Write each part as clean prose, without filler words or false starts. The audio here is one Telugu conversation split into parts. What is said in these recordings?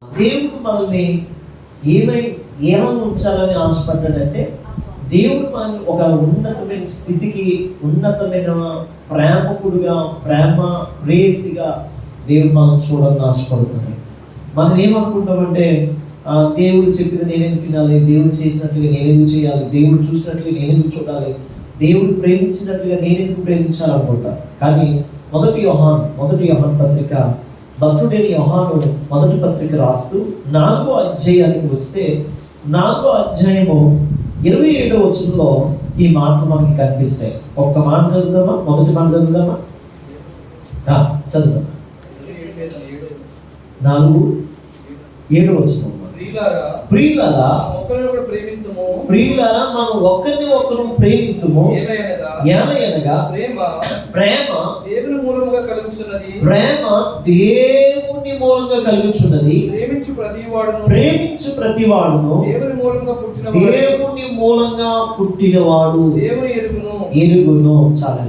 దేవుడు మనల్ని ఏమని ఉంచాలని ఆశపడ్డాడంటే, దేవుడు మనల్ని ఒక ఉన్నతమైన స్థితికి, ఉన్నతమైన ప్రేమకుడుగా, ప్రేయసిగా దేవుడు మనం చూడాలని ఆశపడుతుంది. మనం ఏమనుకుంటామంటే, దేవుడు చెప్పింది నేను ఎందుకు వినాలి, దేవుడు చేసినట్లుగా నేను ఎందుకు చేయాలి, దేవుడు చూసినట్లుగా నేను ఎందుకు చూడాలి, దేవుడు ప్రేమించినట్లుగా నేను ఎందుకు ప్రేమించాలనుకుంటా. కానీ మొదటి యోహాను పత్రిక, భక్తుడైన యోహాను మొదటి పత్రిక రాస్తూ 4వ అధ్యాయానికి వస్తే, 4వ అధ్యాయము 27వ వచనంలో ఈ మాటలు మనకి కనిపిస్తాయి. ఒక్క మాట చదువుదామా? మొదటి మాట చదువుదామా? చదువుదాం. 4:7 వచనం. ప్రియులారా మనం ఒకరిని ఒకరు ప్రేమిద్దుము, ఏలయనగా ప్రేమ దేవుని మూలముగా కలుగుచున్నది, ప్రేమించు ప్రతివాడును దేవుని మూలంగా పుట్టినవాడు ఎరుగును. చాలా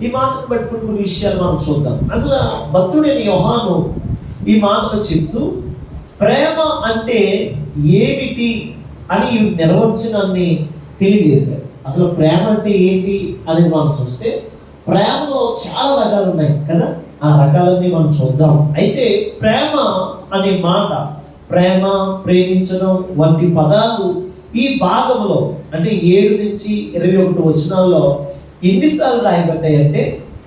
ఈ మాటను పట్టుకుని కొన్ని విషయాలు మనం చూద్దాం. అసలు భక్తుడైన యోహాను ఈ మాటలు చెప్తూ ప్రేమ అంటే ఏమిటి అని నిర్వచనాన్ని తెలియజేశారు. అసలు ప్రేమ అంటే ఏంటి అనేది మనం చూస్తే, ప్రేమలో చాలా రకాలు ఉన్నాయి కదా, ఆ రకాలన్నీ మనం చూద్దాం. అయితే ప్రేమ అనే మాట, ప్రేమ, ప్రేమించడం వంటి పదాలు ఈ భాగంలో అంటే 7 నుంచి 21 వచనాల్లో ఎన్నిసార్లు రాయబడ్డాయి అంటే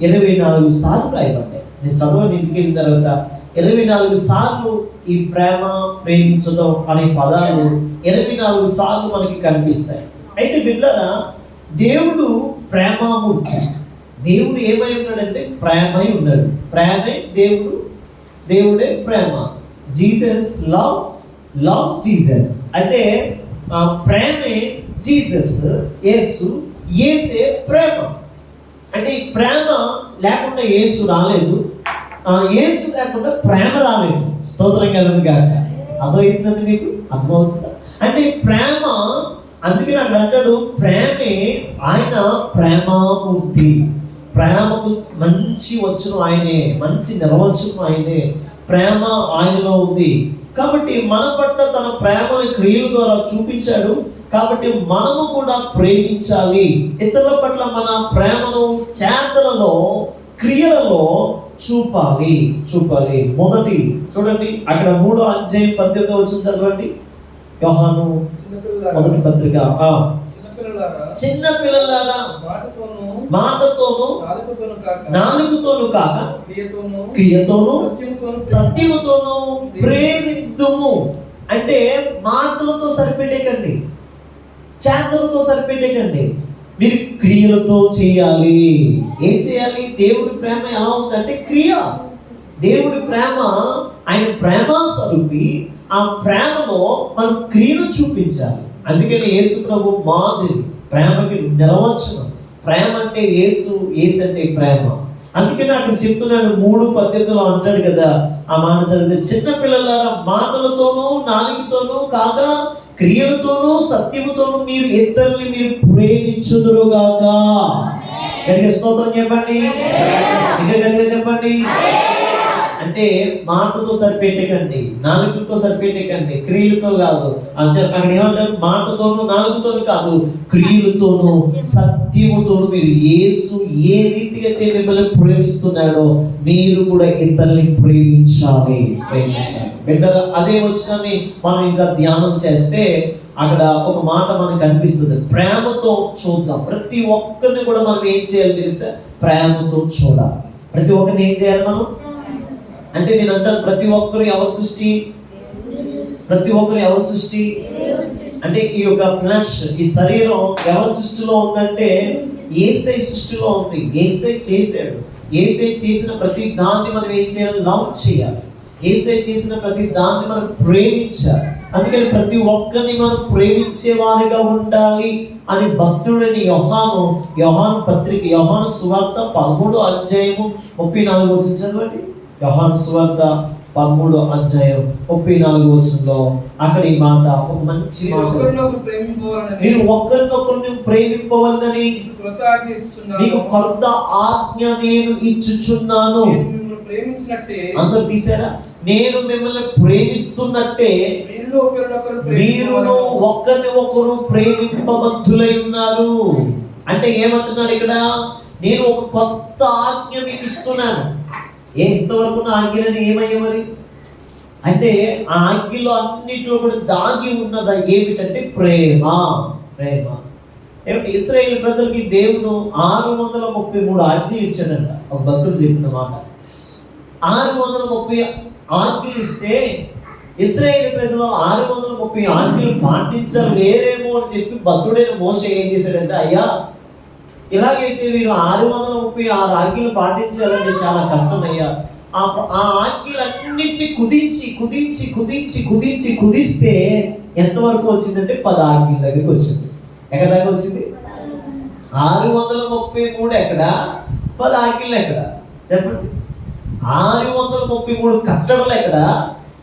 24 సార్లు రాయబడ్డాయి. నేను చదవని ఇంటికి వెళ్ళిన తర్వాత 24 సార్లు ఈ ప్రేమ, ప్రేమించడం అనే పదాలు 24 సార్లు మనకి కనిపిస్తాయి. అయితే బిడ్డలారా, దేవుడు ప్రేమామూర్తి. దేవుడు ఏమై ఉన్నాడంటే ప్రేమై ఉన్నాడు. ప్రేమే దేవుడే ప్రేమ. జీసస్ లవ్ జీసస్ అంటే ప్రేమే జీసస్, యేసే ప్రేమ. అంటే ఈ ప్రేమ లేకుండా యేసు రాలేదు, యేసు లేకుండా ప్రేమ రాలేదు. స్తోత్రం కలుగును గాక. అర్థమవుతుందండి మీకు? అర్థమవుతుందా? అంటే ప్రేమ, అందుకే నాకు అంటాడు ప్రేమే ఆయన ప్రేమామూర్తి. ప్రేమకు మంచి వచనం ఆయనే, మంచి నిర్వచనం ఆయనే. ప్రేమ ఆయనలో ఉంది కాబట్టి మన పట్ల తన ప్రేమని క్రియల ద్వారా చూపించాడు. కాబట్టి మనము కూడా ప్రేమించాలి. ఇతరుల పట్ల మన ప్రేమను చేతలలో, క్రియలలో చూపాలి. మొదటి చూడండి, అక్కడ 3వ అధ్యాయం 18వ వచనం చదవండి. యోహాను మొదటి పత్రిక. చిన్న పిల్లలారా మాటతోను నాలుగుతోను కాక క్రియతోను సత్యముతోను ప్రేమిద్దుము. అంటే మాటలతో సరిపెట్టేకండి, చేతలతో సరిపెట్టేకండి, మీరు క్రియలతో చేయాలి. ఏం చేయాలి? దేవుడి ప్రేమ ఎలా ఉందంటే క్రియ. దేవుడి ప్రేమ ఆయన ప్రేమ స్వరూపి. ఆ ప్రేమలో మనం క్రియను చూపించాలి. అందుకని యేసు ప్రభు మాదిరి, ప్రేమకి నిర్వచనం. ప్రేమ అంటే యేసు అంటే ప్రేమ. అందుకని అక్కడ చెప్తున్నాడు 3:18 అంటాడు కదా, ఆ మాట చదివితే, చిన్న పిల్లలారా మాటలతోనూ నాలుగుతోనూ కాక క్రియలతోనూ సత్యముతోనూ మీరు ఇతరుల్ని మీరు ప్రేమించుదురుగాక. గట్టిగా స్తోత్రం చెప్పండి, ఇంకా గట్టిగా చెప్పండి. అంటే మాటతో సరిపెట్టకండి, నాలుగుతో సరిపెట్టకండి, క్రియలతో కాదు. అక్కడ ఏమంటారు? మాటతోనూ నాలుగుతోనూ కాదు, క్రియలతోనూ సత్యముతోనూ మీరు యేసు ఏ రీతిగా అయితే మిమ్మల్ని ప్రేమిస్తున్నాడో మీరు కూడా ఇతరుల్ని ప్రేమించాలి. బిడ్డగా అదే వచనాన్ని మనం ఇంకా ధ్యానం చేస్తే అక్కడ ఒక మాట మనకు కనిపిస్తుంది. ప్రేమతో చూద్దాం. ప్రతి ఒక్కరిని కూడా మనం ఏం చేయాలి తెలుసా? ప్రేమతో చూడాలి. ప్రతి ఒక్కరిని ఏం చేయాలి మనం అంటే, నేను అంటాను ప్రతి ఒక్కరు ఎవరు సృష్టి? అంటే ఈ యొక్క ఫ్లెష్, ఈ శరీరం ఎవరి సృష్టిలో ఉందంటే యేసై సృష్టిలో ఉంది. యేసై చేశాడు. యేసై చేసిన ప్రతి దాన్ని మనం ఏం చేయాలి? లవ్ చేయాలి. యేసై చేసిన ప్రతి దాన్ని మనం ప్రేమించాలి. అందుకని ప్రతి ఒక్కరిని మనం ప్రేమించే వారిగా ఉండాలి అని భక్తుడని యోహాను పత్రిక, యోహాను సువార్త 13వ అధ్యాయము 34వ వచనం చదవండి. యోహాను సువార్త 13వ అధ్యాయం 34వ వచనంలో అక్కడ ఈ మాట, ఒక మంచి మాట, మీరు ఒకరినొకరిని ప్రేమింపవలనని మీకు కొత్త ఆజ్ఞ నేను ఇచ్చుచున్నాను. అందరూ తీసారా? నేను మిమ్మల్ని ప్రేమిస్తున్నట్టే మీరును ఒకరిని ఒకరు ప్రేమింపబద్ధులై ఉన్నారు. అంటే ఏమంటున్నాడు ఇక్కడ? నేను ఒక కొత్త ఆజ్ఞ మీకు ఇస్తున్నాను. ఇంతవరకు నా ఆజ్ఞలని ఏమయ్యా మరి అంటే ఆ ఆజ్ఞలో అన్నిటిలో కూడా దాగి ఉన్నదా ఏమిటంటే ప్రేమ. ప్రేమ ఏమిటి? ఇశ్రాయేలు ప్రజలకి దేవుడు 633 ఆజ్ఞలు ఇచ్చాడంట. ఒక భక్తుడు చెప్పిన మాట. 630 ఆజ్ఞలు ఇస్తే ఇశ్రాయేలు ప్రజలు 630 ఆజ్ఞలు పాటించాలి వేరేమో అని చెప్పి భక్తుడైన మోషే ఏం చేశాడంటే, అయ్యా ఇలాగైతే వీరు 636 ఆజ్ఞలు పాటించాలంటే చాలా కష్టమయ్యా. ఆ ఆజ్ఞలన్నింటినీ కుదిస్తే ఎంతవరకు వచ్చిందంటే 10 ఆజ్ఞల దగ్గరికి వచ్చింది. ఎక్కడ దాకా వచ్చింది? 633 ఎక్కడ, 10 ఆజ్ఞలు ఎక్కడ చెప్పండి? 633 కట్టడలు ఎక్కడ,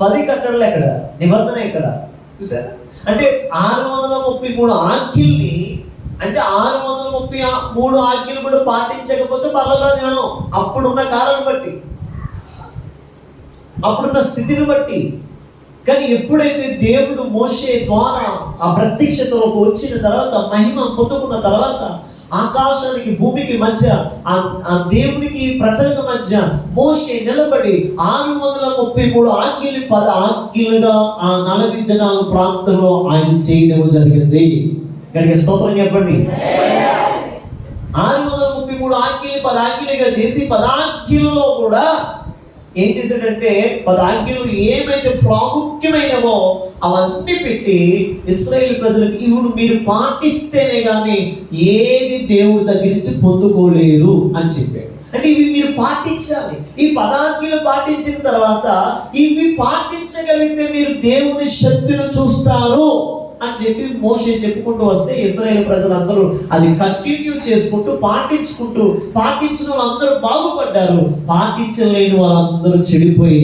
10 కట్టడలు ఎక్కడ, నిబంధన ఎక్కడ? చూసారా? అంటే 633 ఆజ్ఞల్ని, అంటే 633 ఆజ్ఞలు కూడా పాటించకపోతే పర్వాలేదు. అప్పుడున్న కాలం బట్టి, అప్పుడున్న స్థితిని బట్టి. కానీ ఎప్పుడైతే దేవుడు మోషే ద్వారా ఆ ప్రత్యక్షతలోకి వచ్చిన తర్వాత, మహిమ పొందుకున్న తర్వాత, ఆకాశానికి భూమికి మధ్య ఆ దేవునికి ప్రజలకు మధ్య మోషే నిలబడి 633 ఆజ్ఞలు 10 ఆజ్ఞలుగా ఆ 40 దినాల ప్రాంతంలో ఆయన చేయడం జరిగింది. ఇక్కడికి స్తోత్రం చెప్పండి. 633 ఆజ్ఞలు 10 ఆజ్ఞలుగా చేసి 10 ఆజ్ఞలలో కూడా ఏం చేశాడంటే 10 ఆజ్ఞలు ఏమైతే ప్రాముఖ్యమైనవో అవన్నీ పెట్టి ఇశ్రాయేలు ప్రజలకు ఇవి మీరు పాటిస్తేనే కానీ ఏది దేవుడి దగ్గర నుంచి పొందుకోలేరు అని చెప్పాడు. అంటే ఇవి మీరు పాటించాలి. ఈ 10 ఆజ్ఞలు పాటించిన తర్వాత ఇవి పాటించగలిగితే మీరు దేవుని శక్తిని చూస్తారు అని చెప్పి మోషే చెప్పుకుంటూ వస్తే ఇశ్రాయేలు ప్రజలందరూ అది కంటిన్యూ చేసుకుంటూ పాటించిన వాళ్ళందరూ బాగుపడ్డారు. పాటించలేని వాళ్ళందరూ చెడిపోయి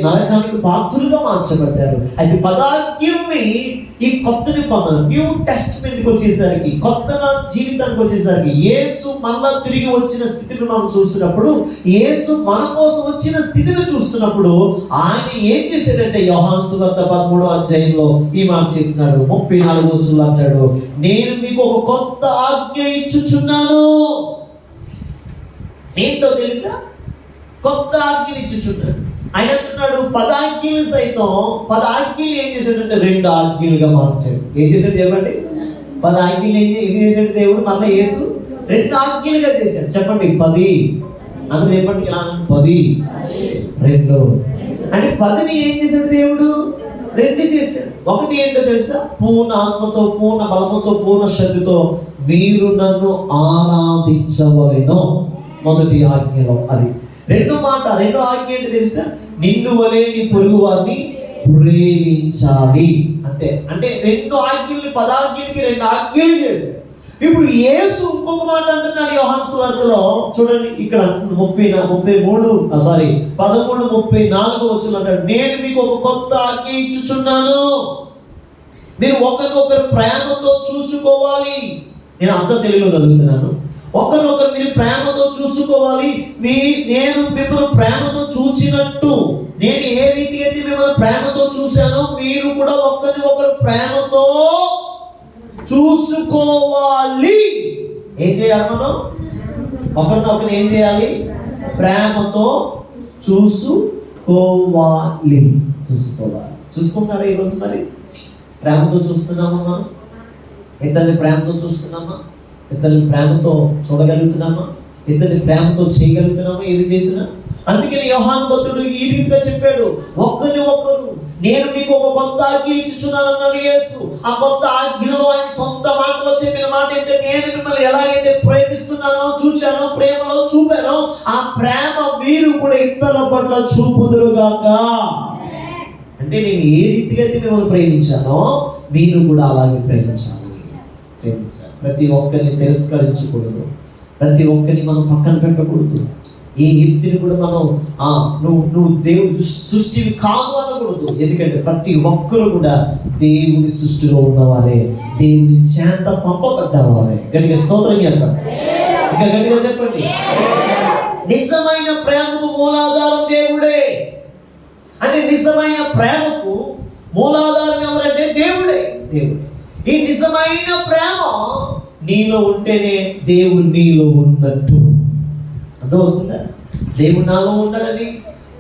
నరకానికి పాత్రులుగా మార్చబడ్డారు. అయితే 10 ఆజ్ఞల్ని ఈ కొత్త నిబంధన న్యూ టెస్ట్మెంట్కి వచ్చేసరికి, కొత్త జీవితానికి వచ్చేసరికి, యేసు మళ్ళా తిరిగి వచ్చిన స్థితిని మనం చూస్తున్నప్పుడు, యేసు మన కోసం వచ్చిన స్థితిని చూస్తున్నప్పుడు ఆయన ఏం చేశాడంటే యోహాను సువార్త 13వ అధ్యాయంలో ఈ మాట చెప్తున్నాడు. 34వ వచనంలో అంటాడు, నేను మీకు ఒక కొత్త ఆజ్ఞ ఇచ్చుచున్నాను. ఏంటో తెలుసా? కొత్త ఆజ్ఞలు ఇచ్చుచున్నాడు. ఆయన అంటున్నాడు 10 ఆజ్ఞలు సైతం 10 ఆజ్ఞలు ఏం చేశాడంటే 2 ఆజ్ఞలుగా మార్చాడు. ఏం చేశాడు చెప్పండి? 10 ఆజ్ఞలు ఏం చేశాడు దేవుడు? మళ్ళీ యేసు 2 ఆజ్ఞలుగా చేశాడు. చెప్పండి 10. అందరూ చెప్పండి ఇలా 10 2. అంటే 10ని ఏం చేశాడు దేవుడు? 2 చేశాడు. ఒకటి ఏంటో తెలుసా? పూర్ణ ఆత్మతో, పూర్ణ బలముతో, పూర్ణ శక్తితో మీరు నన్ను ఆరాధించవలెను. మొదటి ఆజ్ఞలో అది. రెండో ఆజ్ఞ ఏంటి తెలుసా? నిన్ను వలె నీ పొరుగు వారిని ప్రేమించాలి. అంతే. అంటే 2 ఆజ్ఞల్ని 10 ఆజ్ఞలకి 2 ఆజ్ఞలు చేశాడు. ఇప్పుడు యేసు ఇంకొక మాట అంటున్నాడు యోహాను సువార్తలో. చూడండి ఇక్కడ 13:34 వచనంలో అంటాడు, నేను మీకు ఒక కొత్త ఆజ్ఞ ఇచ్చుచున్నాను, మీరు ఒకరినొకరు ప్రేమతో చూసుకోవాలి. నేను అచ్చ తెలుగులో చదువుతున్నాను. ఒకరినొకరు మీరు ప్రేమతో చూసుకోవాలి. నేను మిమ్మల్ని ప్రేమతో చూచినట్టు, నేను ఏ రీతి అయితే మిమ్మల్ని ప్రేమతో చూశానో మీరు కూడా ఒకరినొకరు ప్రేమతో చూసుకోవాలి. ఏం చేయాలి? మనం ఒకరినొకరు ఏం చేయాలి? ప్రేమతో చూసుకోవాలి. చూసుకుంటారా ఈరోజు? మరి ప్రేమతో చూస్తున్నామా? మనం ఇద్దరిని ప్రేమతో చూస్తున్నామా? ఇతరుని ప్రేమతో చూడగలుగుతున్నామా? ఇతరుని ప్రేమతో చేయగలుగుతున్నామా? ఏది చేసినా. అందుకని యోహాను భక్తుడు ఈ రీతిగా చెప్పాడు, ఒకరు నేను మీకు ఒక కొత్త ఆజ్ఞ ఇచ్చుచున్నాను అన్నాడు యేసు. ఆ కొత్త ఆజ్ఞలో ఆయన సొంత మాటలో చెప్పిన మాట ఏంటంటే, నేను మిమ్మల్ని ఎలాగైతే ప్రేమిస్తున్నానో, చూచానో, ప్రేమలో చూపానో ఆ ప్రేమ మీరు కూడా ఇతరుల పట్ల చూపుదురుగాక. అంటే నేను ఏ రీతిగా అయితే మిమ్మల్ని ప్రేమించానో మీరు కూడా అలాగే ప్రేమించాలి. ప్రతి ఒక్కరిని తిరస్కరించకూడదు. ప్రతి ఒక్కరిని మనం పక్కన పెట్టకూడదు. ఏ వ్యక్తిని కూడా మనం నువ్వు దేవుడి సృష్టివి కాదు అనకూడదు. ఎందుకంటే ప్రతి ఒక్కరు కూడా దేవుని సృష్టిలో ఉన్నవారే, దేవుని చేత పంపబడ్డవారే. గట్టిగా స్తోత్రం చెప్పండి. ఇంకా గట్టిగా చెప్పండి. నిజమైన ప్రేమకు మూలాధారం దేవుడే. అంటే నిజమైన ప్రేమకు మూలాధారం ఎవరంటే దేవుడే. ఈ నిజమైన ప్రేమ నీలో ఉంటేనే దేవుడు నీలో ఉన్నట్టు. అర్థమవుతుందా? దేవుడు నాలో ఉన్నాడని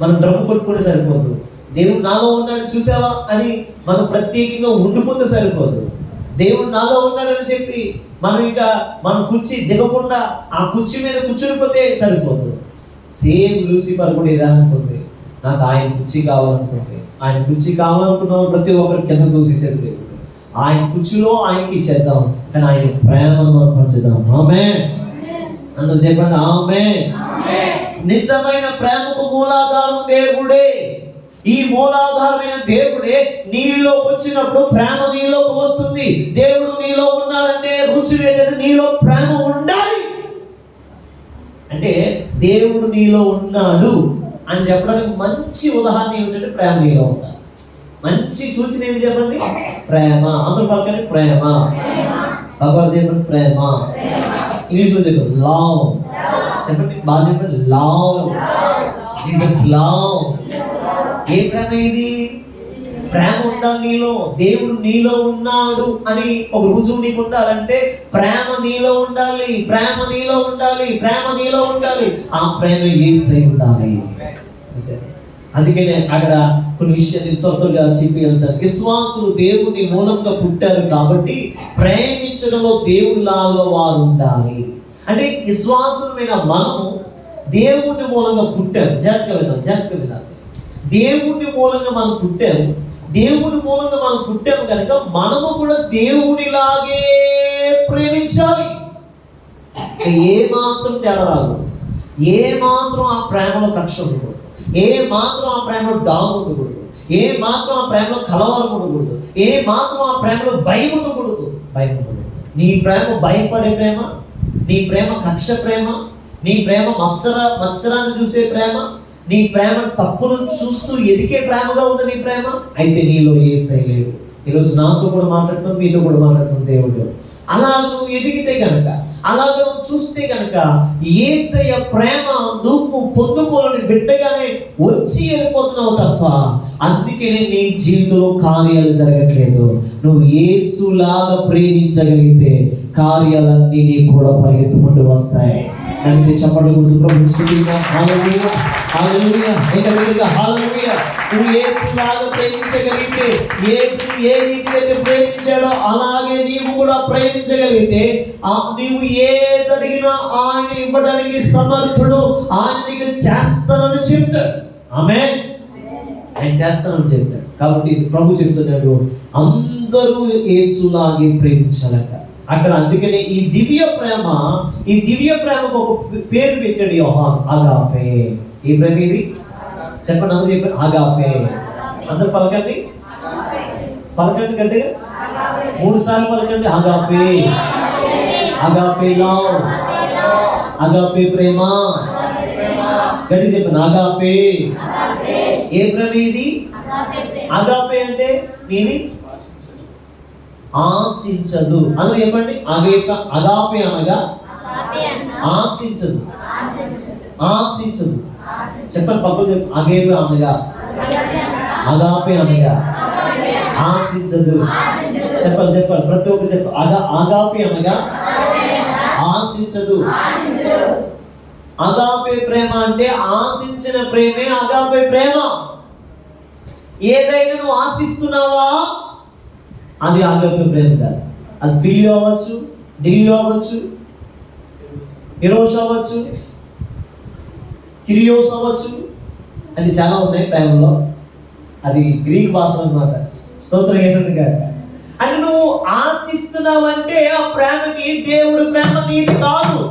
మనం డ్రమ్ము కొట్టుకుంటే సరిపోదు. దేవుడు నాలో ఉన్నాడు చూసావా అని మనం ప్రత్యేకంగా ఉండిపోతే సరిపోదు. దేవుడు నాలో ఉన్నాడని చెప్పి మనం ఇంకా మన కుర్చీ దిగకుండా ఆ కుర్చీ మీద కూర్చునిపోతే సరిపోదు. సేమ్ లూసిఫర్ కూడా ఇదే అనుకుంది, నాకు ఆయన కుర్చీ కావాలనుకుంది. ఆయన కుర్చీ కావాలనుకున్నాం ప్రతి ఒక్కరు కింద దూసేసారు. దేవుడు ఆయన కుర్చీలో ఆయనకి ఇచ్చేద్దాం, కానీ ఆయన ప్రేమను మనం పంచుదాం. ఆమేన్. అందరూ చెప్పండి ఆమేన్. నిజమైన ప్రేమకు మూలాధారం దేవుడే. ఈ మూలాధారమైన దేవుడే నీలోకి వచ్చినప్పుడు ప్రేమ నీలోకి వస్తుంది. దేవుడు నీలో ఉన్నాడంటే రుచి ఏంటంటే నీలో ప్రేమ ఉండాలి. అంటే దేవుడు నీలో ఉన్నాడు అని చెప్పడానికి మంచి ఉదాహరణ ఏమిటంటే ప్రేమ నీలో ఉండాలి. మంచి సూచన ఏంటి చెప్పండి? ప్రేమ. అందరూ పలకండి ప్రేమ. భగవద్గీత ప్రేమ. ఇంగ్లీష్లో చెప్పండి లవ్. చెప్పండి బాగా చెప్పండి లవ్. Jesus love. ఏ ప్రేమ ఇది? ప్రేమ ఉండాలి నీలో. దేవుడు నీలో ఉన్నాడు అని ఒక రుజువు నీకు ఉండాలంటే ప్రేమ నీలో ఉండాలి. ప్రేమ నీలో ఉండాలి. ప్రేమ నీలో ఉండాలి. ఆ ప్రేమ యేసై ఉండాలి. అందుకనే అక్కడ కొన్ని విషయాలు త్వరగా చెప్పి వెళ్తారు. విశ్వాసులు దేవుని మూలంగా పుట్టారు కాబట్టి ప్రేమించడంలో దేవుడిలాగా వారు ఉండాలి. అంటే విశ్వాసమైన మనము దేవుని మూలంగా పుట్టాము. జాగ్రత్తగా వినాలి. దేవుని మూలంగా మనం పుట్టాము. దేవుని మూలంగా మనం పుట్టాము కనుక మనము కూడా దేవునిలాగే ప్రేమించాలి. ఏ మాత్రం తేడా రాదు. ఏ మాత్రం ఆ ప్రేమలో కక్ష ఉండకూడదు. ఏ మాత్రం ఆ ప్రేమలో డాగు ఉండకూడదు. ఏ మాత్రం ఆ ప్రేమలో కలవరం ఉండకూడదు. ఏ మాత్రం ఆ ప్రేమలో భయం ఉండకూడదు. నీ ప్రేమ భయపడే ప్రేమ, నీ ప్రేమ కక్ష ప్రేమ, నీ ప్రేమ మత్సరాన్ని చూసే ప్రేమ, నీ ప్రేమ తప్పును చూస్తూ ఎదిగే ప్రేమగా ఉంది నీ ప్రేమ. అయితే నీలో యేసయ్య లేడు. ఈరోజు నాతో కూడా మాట్లాడుతాం, మీతో కూడా మాట్లాడుతాం. దేవుడు అలా నువ్వు ఎదిగితే కనుక, అలాగ నువ్వు చూస్తే కనుక యేసయ్య ప్రేమ నువ్వు పొందుకోవాలని బిడ్డగానే వచ్చి వెళ్ళిపోతున్నావు తప్ప అందుకనే నీ జీవితంలో కార్యాలు జరగట్లేదు. నువ్వు యేసులాగా ప్రేమించగలిగితే కార్యాలన్నీ నీకు కూడా పరిగెత్తుకుంటూ వస్తాయి. దానికి చప్పట్లు కొడుతూ ప్రభువుని స్తుతిద్దాం. హల్లెలూయా హల్లెలూయా హల్లెలూయా హల్లెలూయా. నువ్వు యేసులాగా ప్రేమించగలిగితే, యేసు ఏ రీతిగా ప్రేమించాడో అలాగే నీవు కూడా ప్రేమించగలిగితే నీవు ఏదడిగినా ఆయన ఇవ్వడానికి సమర్థుడు. ఆయన నీకు చేస్తానని చెప్తాడు. ఆమేన్. ఆయన చేస్తానని చెప్తాడు. కాబట్టి ప్రభు చెప్తున్నాడు అందరూ యేసులాగే ప్రేమించాలట అక్కడ. అందుకనే ఈ దివ్య ప్రేమకు ఒక పేరు పెట్టాడు యోహాను, అగాపే. ఈ ప్రేమ ఇది చెప్పండి, అందరూ చెప్పండి అగాపే. అందరు పలకండి గట్టిగా 3 సార్లు పలకండి. అగాపే, అగాపే లవ్, అగాపే ప్రేమ. గట్టి చెప్పండి అగాపే. ఏ ప్రేమ ఇది? అగాపే అంటే నేను ఆశించదు. అందులో చెప్పండి అగాపే అనగా ఆశించదు. చెప్పండి పక్కన చెప్పండి. అగాపే అనగా ఆశించదు. చెప్పండి ప్రతి ఒక్కరు చెప్పండి. అగాపే అనగా ఆశించదు. అగాపే ప్రేమ అంటే ఆశించిన ప్రేమే అగాపే ప్రేమ. ఏదైనా నువ్వు ఆశిస్తున్నావా అది అగాపే ప్రేమ కాదు. అది ఫిలియో అవ్వచ్చు, డిలియో అవ్వచ్చు, ఎరోస్ అవ్వచ్చు, కిరియోస్ అవ్వచ్చు, అంటే చాలా ఉన్నాయి ప్రేమలో. అది గ్రీక్ భాషలో అన్నమాట. స్తోత్రం ఏంటంటే కాదు. అంటే నువ్వు ఆశిస్తున్నావంటే ఆ ప్రేమకి దేవుడు ప్రేమ నీది కాదు.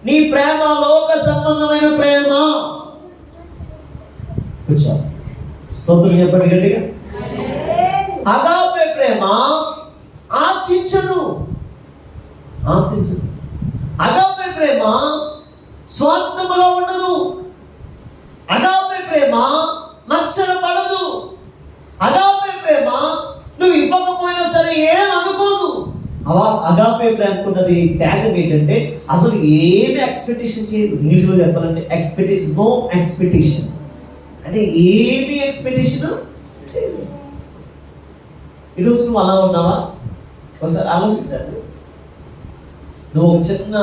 నీ ప్రేమ లోక సంబంధమైన ప్రేమ. కూర్చో. స్తోత్రం చెప్పండి గట్టిగా. అగాపే ప్రేమ ఆశించదు. అగాపే ప్రేమ స్వార్థముగా ఉండదు. అగాపే ప్రేమ మత్సర పడదు. అగాపే ప్రేమ నువ్వు ఇవ్వకపోయినా సరే ఏం అనుకోదు. అగాపే ప్రేమకున్నది త్యాగం ఏంటంటే అసలు ఏమి ఎక్స్పెక్టేషన్ చేయదు. ఇంగ్లీష్లో చెప్పాలంటే నో ఎక్స్పెక్టేషన్. అంటే ఏమి ఎక్స్పెక్టేషన్ చేయలేదు. ఈరోజు నువ్వు అలా ఉన్నావా? ఒకసారి ఆలోచించండి. నువ్వు ఒక చిన్న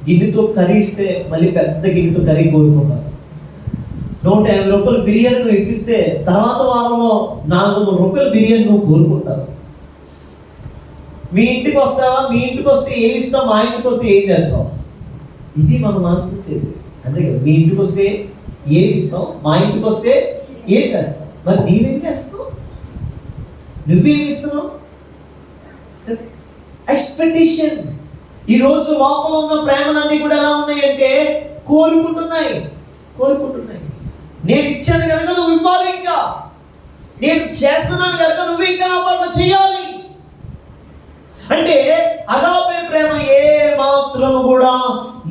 గిన్నెతో కర్రీ ఇస్తే మళ్ళీ పెద్ద గిన్నెతో కర్రీ కోరుకుంటావు. 150 రూపాయలు బిర్యానీ నువ్వు ఇప్పిస్తే తర్వాత వారంలో 400 రూపాయల బిర్యానీ నువ్వు కోరుకుంటావు. మీ ఇంటికి వస్తావా? మీ ఇంటికి వస్తే ఏమి ఇస్తావు? మా ఇంటికి వస్తే ఏం చేస్తావు? ఇది మనం ఆశించేది. అంతే కదా, మీ ఇంటికి వస్తే ఏమి ఇస్తావు, మా ఇంటికి వస్తే ఏం చేస్తావు. మరి నీవేం చేస్తావు? నువ్వేమి ఇస్తున్నావు? ఎక్స్పెక్టేషన్. ఈరోజు లోపల ఉన్న ప్రేమలన్నీ కూడా ఎలా ఉన్నాయంటే కోరుకుంటున్నాయి. నేను ఇచ్చాను కనుక నువ్వు ఇవ్వాలి, ఇంకా నేను చేస్తున్నాను కనుక నువ్వు ఇంకా నా పట్ల చేయాలి. అంటే అగాపే ప్రేమ ఏ మాత్రము కూడా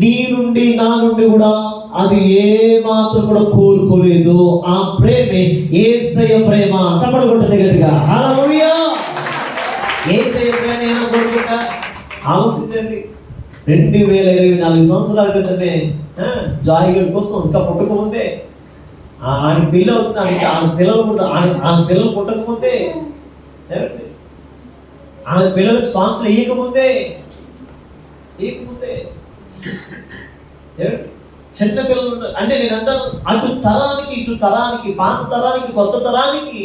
నీ నుండి నా నుండి కూడా అది ఏ మాత్రం కూడా కోరుకోలేదు. ఆ ప్రేమే యేసయ్య ప్రేమ. చప్పట్లు కొట్టండి గట్టిగా, హల్లెలూయా. యేసయ్య ప్రేమ ఏమైనా కోరుకుంటా? ఆలోచించండి. 2024 సంవత్సరాల క్రితమే జాయిగడ్ కోసం ఇంకా పుట్టకముందే ఆయన పిల్ల అవుతుంది, ఆయన పిల్లలు పుట్టకముందే, ఆయన పిల్లలకు శ్వాసలు ఇయ్యకముందే చిన్న పిల్లలు ఉన్నారు. అంటే నేను అంటాను, అటు తరానికి ఇటు తరానికి, పాత తరానికి కొత్త తరానికి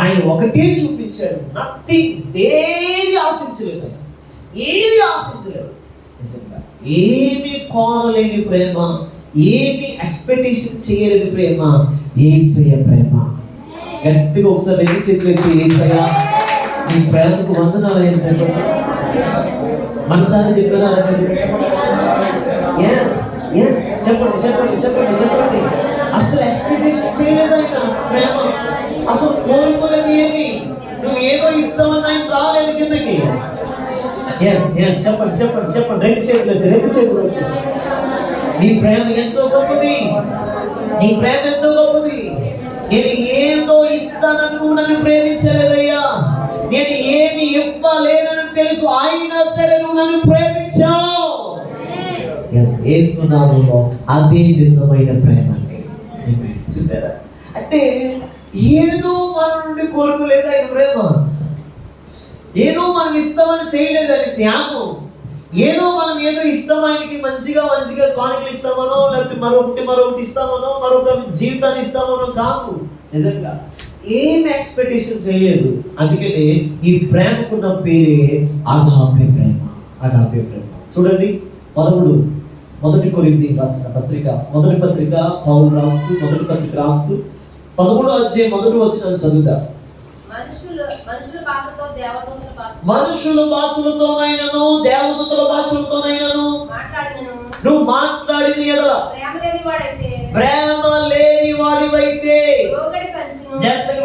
ఆయన ఒకటే చూపించాడు. నథింగ్, ఏది ఆశించలేదు. నిజంగా ఏమి కోరలేని ప్రేమ, ఏమి ఎక్స్పెక్టేషన్ చేయలేని ప్రేమ యేసయ్య ప్రేమ. గట్టిగా ఒకసారి 2 చేతులు ఎత్తి యేసయ్య నీ ప్రేమకు వందనాలు అని చెప్పండి. మనసారి చెప్తున్నారా? చెప్పండి. అసలు ఎక్స్పెక్టేషన్ చేయలేదు ఆయన ప్రేమ, అసలు కోరుకోలేదు. ఏమి నువ్వు ఏదో ఇస్తామని ఆయన రాలేదు కిందకి. చెప్పండి. 2 చేతులు. నీ ప్రేమ ఎంతో గొప్పది. నేను ఏదో ఇస్తానని నువ్వు నన్ను ప్రేమించలేదయ్యా. నేను ఏమి ఇవ్వలేనని తెలుసు, అయినా సరే నువ్వు నన్ను ప్రేమించావు. యేసు నామములో అదే నిజమైన ప్రేమ అండి. చూసారా? అంటే ఏదో మన నుండి కోరుకోలేదు ఆయన ప్రేమ. ఏదో మనం ఇస్తామని చేయలేదు అది త్యాగం. ఏదో మనం ఏదో ఇస్తాం ఆయనకి, మంచిగా కానుకలు ఇస్తామనో, లేకపోతే మరొకటి ఇస్తామనో, మరొక జీవితాన్ని ఇస్తామనో కాదు. నిజంగా ఏం ఎక్స్పెక్టేషన్ చేయలేదు. అందుకనే ఈ ప్రేమకున్న పేరే అగాపే ప్రేమ. చూడండి, 1 కొరింథీ రాసిన పత్రిక, మొదటి పత్రిక పౌలు రాస్తూ, మొదటి పత్రిక రాస్తూ 13వ అధ్యాయం 1వ వచనం చదువుతా. మనుషుల భాషలతోనైనను దేవదూతల భాషలతోనైనను నువ్వు మాట్లాడిన ఎడల ప్రేమ లేని వాడివైతే, జాగ్రత్తగా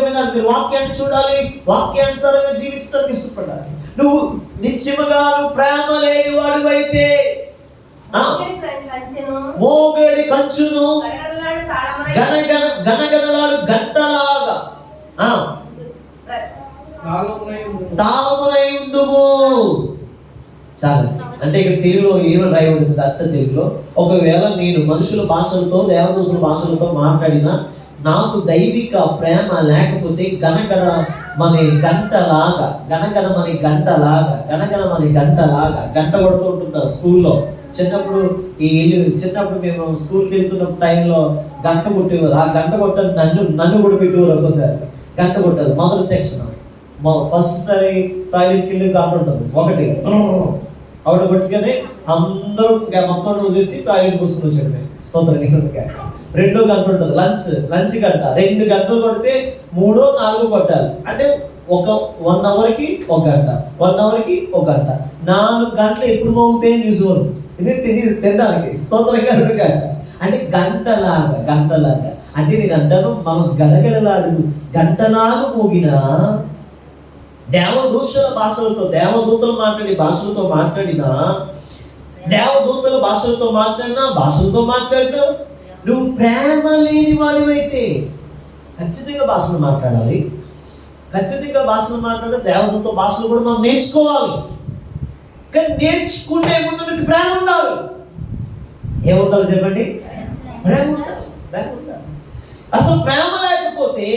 వినాలి. మీరు వాక్యాన్ని చూడాలి, వాక్యానుసారంగా జీవించడానికి ఇష్టపడాలి. నువ్వు నిత్యముగా ప్రేమ లేని వాడివైతే మోగడి కంచును గనగనలాడు గంటలాగా తాళమునై ఉందువు. చాలా అంటే ఇక్కడ తెలుగులో ఏమని రాయి ఉంటుంది? అచ్చ తెలుగులో, ఒకవేళ నేను మనుషుల భాషలతో దేవదూతల భాషలతో మాట్లాడినా నాకు దైవిక ప్రేమ లేకపోతే గనగన మన గంటలాగా గంట కొడుతూ ఉంటుంటారు స్కూల్లో. చిన్నప్పుడు మేము స్కూల్కి వెళ్తున్న టైంలో గంట కొట్టేవారు. ఆ గంట కొట్టని నన్ను కూడా పెట్టేవారు. ఒక్కోసారి గంట కొట్టాలి. మొదటి సెక్షన్ ఫస్ట్ సారి టాయిలెట్కి వెళ్ళి గంట ఉంటుంది. ఒకటి ఆవిడ కొట్టుకొని అందరూ మొత్తం వదిలేసి టాయిలెట్ కూర్చుని వచ్చాడు. స్తోత్రం. రెండో గంట ఉంటుంది, లంచ్ గంట. 2 గంటలు కొడితే 3, 4 కొట్టాలి. అంటే ఒక 1 అవర్కి 1 గంట, 1 అవర్కి 1 గంట, 4 గంటలు ఎప్పుడు మోగుతాయి న్యూజువల్. ఇది తినడానికి. స్తోత్రంగా 2 గంట అంటే గంటలాగా. అంటే నేను అంటాను, మనం గడగడలాడు గంటలాగా మోగిన దేవదూతల భాషలతో మాట్లాడినా నువ్వు ప్రేమ లేని వాడివైతే ఖచ్చితంగా భాషలు మాట్లాడాలి. దేవదూత భాషలు కూడా మనం నేర్చుకోవాలి. కానీ నేర్చుకునే ముందు నీకు ప్రేమ ఉండాలి. ఏముండాలి చెప్పండి? ప్రేమ ఉండాలి. అసలు ప్రేమ లేకపోతే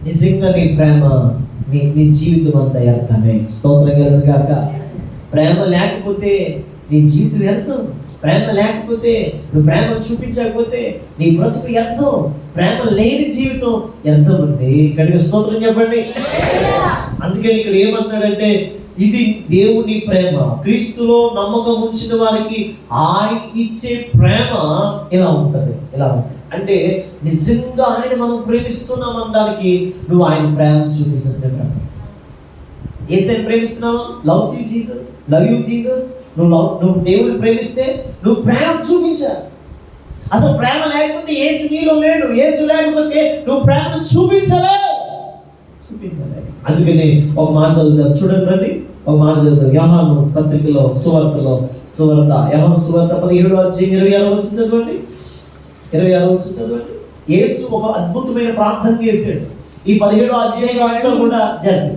నిజంగా నీ ప్రేమ నీ జీవితం అంతా వ్యర్థమే. స్తోత్రం కలుగును గాక. ప్రేమ లేకపోతే నీ జీవితం వ్యర్థం. ప్రేమ లేకపోతే నువ్వు ప్రేమ చూపించకపోతే నీ బ్రతుకు వ్యర్థం. ప్రేమ లేని జీవితం వ్యర్థం అండి. కనుక స్తోత్రం చెప్పండి. అందుకని ఇక్కడ ఏమంటున్నాడంటే ఇది దేవుని ప్రేమ. క్రీస్తులో నమ్మకం ఉంచిన వారికి ఆయన ఇచ్చే ప్రేమ ఇలా ఉంటుంది. అంటే నిజంగా ఆయన మనం ప్రేమిస్తున్నాం అనడానికి నువ్వు ఆయన ప్రేమ చూపించడం అసలు. యేసుని ప్రేమిస్తున్నావా? Loves you Jesus, love you Jesus. నువ్వు దేవుని ప్రేమిస్తే నువ్వు ప్రేమ చూపించాలి. అసలు ప్రేమ లేకపోతే యేసు నీలో లేడు. యేసు లేకపోతే నువ్వు ప్రేమను చూపించలే. అందుకని ఒక మాట చదువుతాం, చూడండి రండి. ఒక మాట చదువుతాం. యోహాను పత్రికలో సువార్త యోహాను సువార్త 17:26 చదవండి. 26 చదవండి. యేసు ఒక అద్భుతమైన ప్రార్థన చేశాడు. ఈ 17 అధ్యాయం అంతా కూడా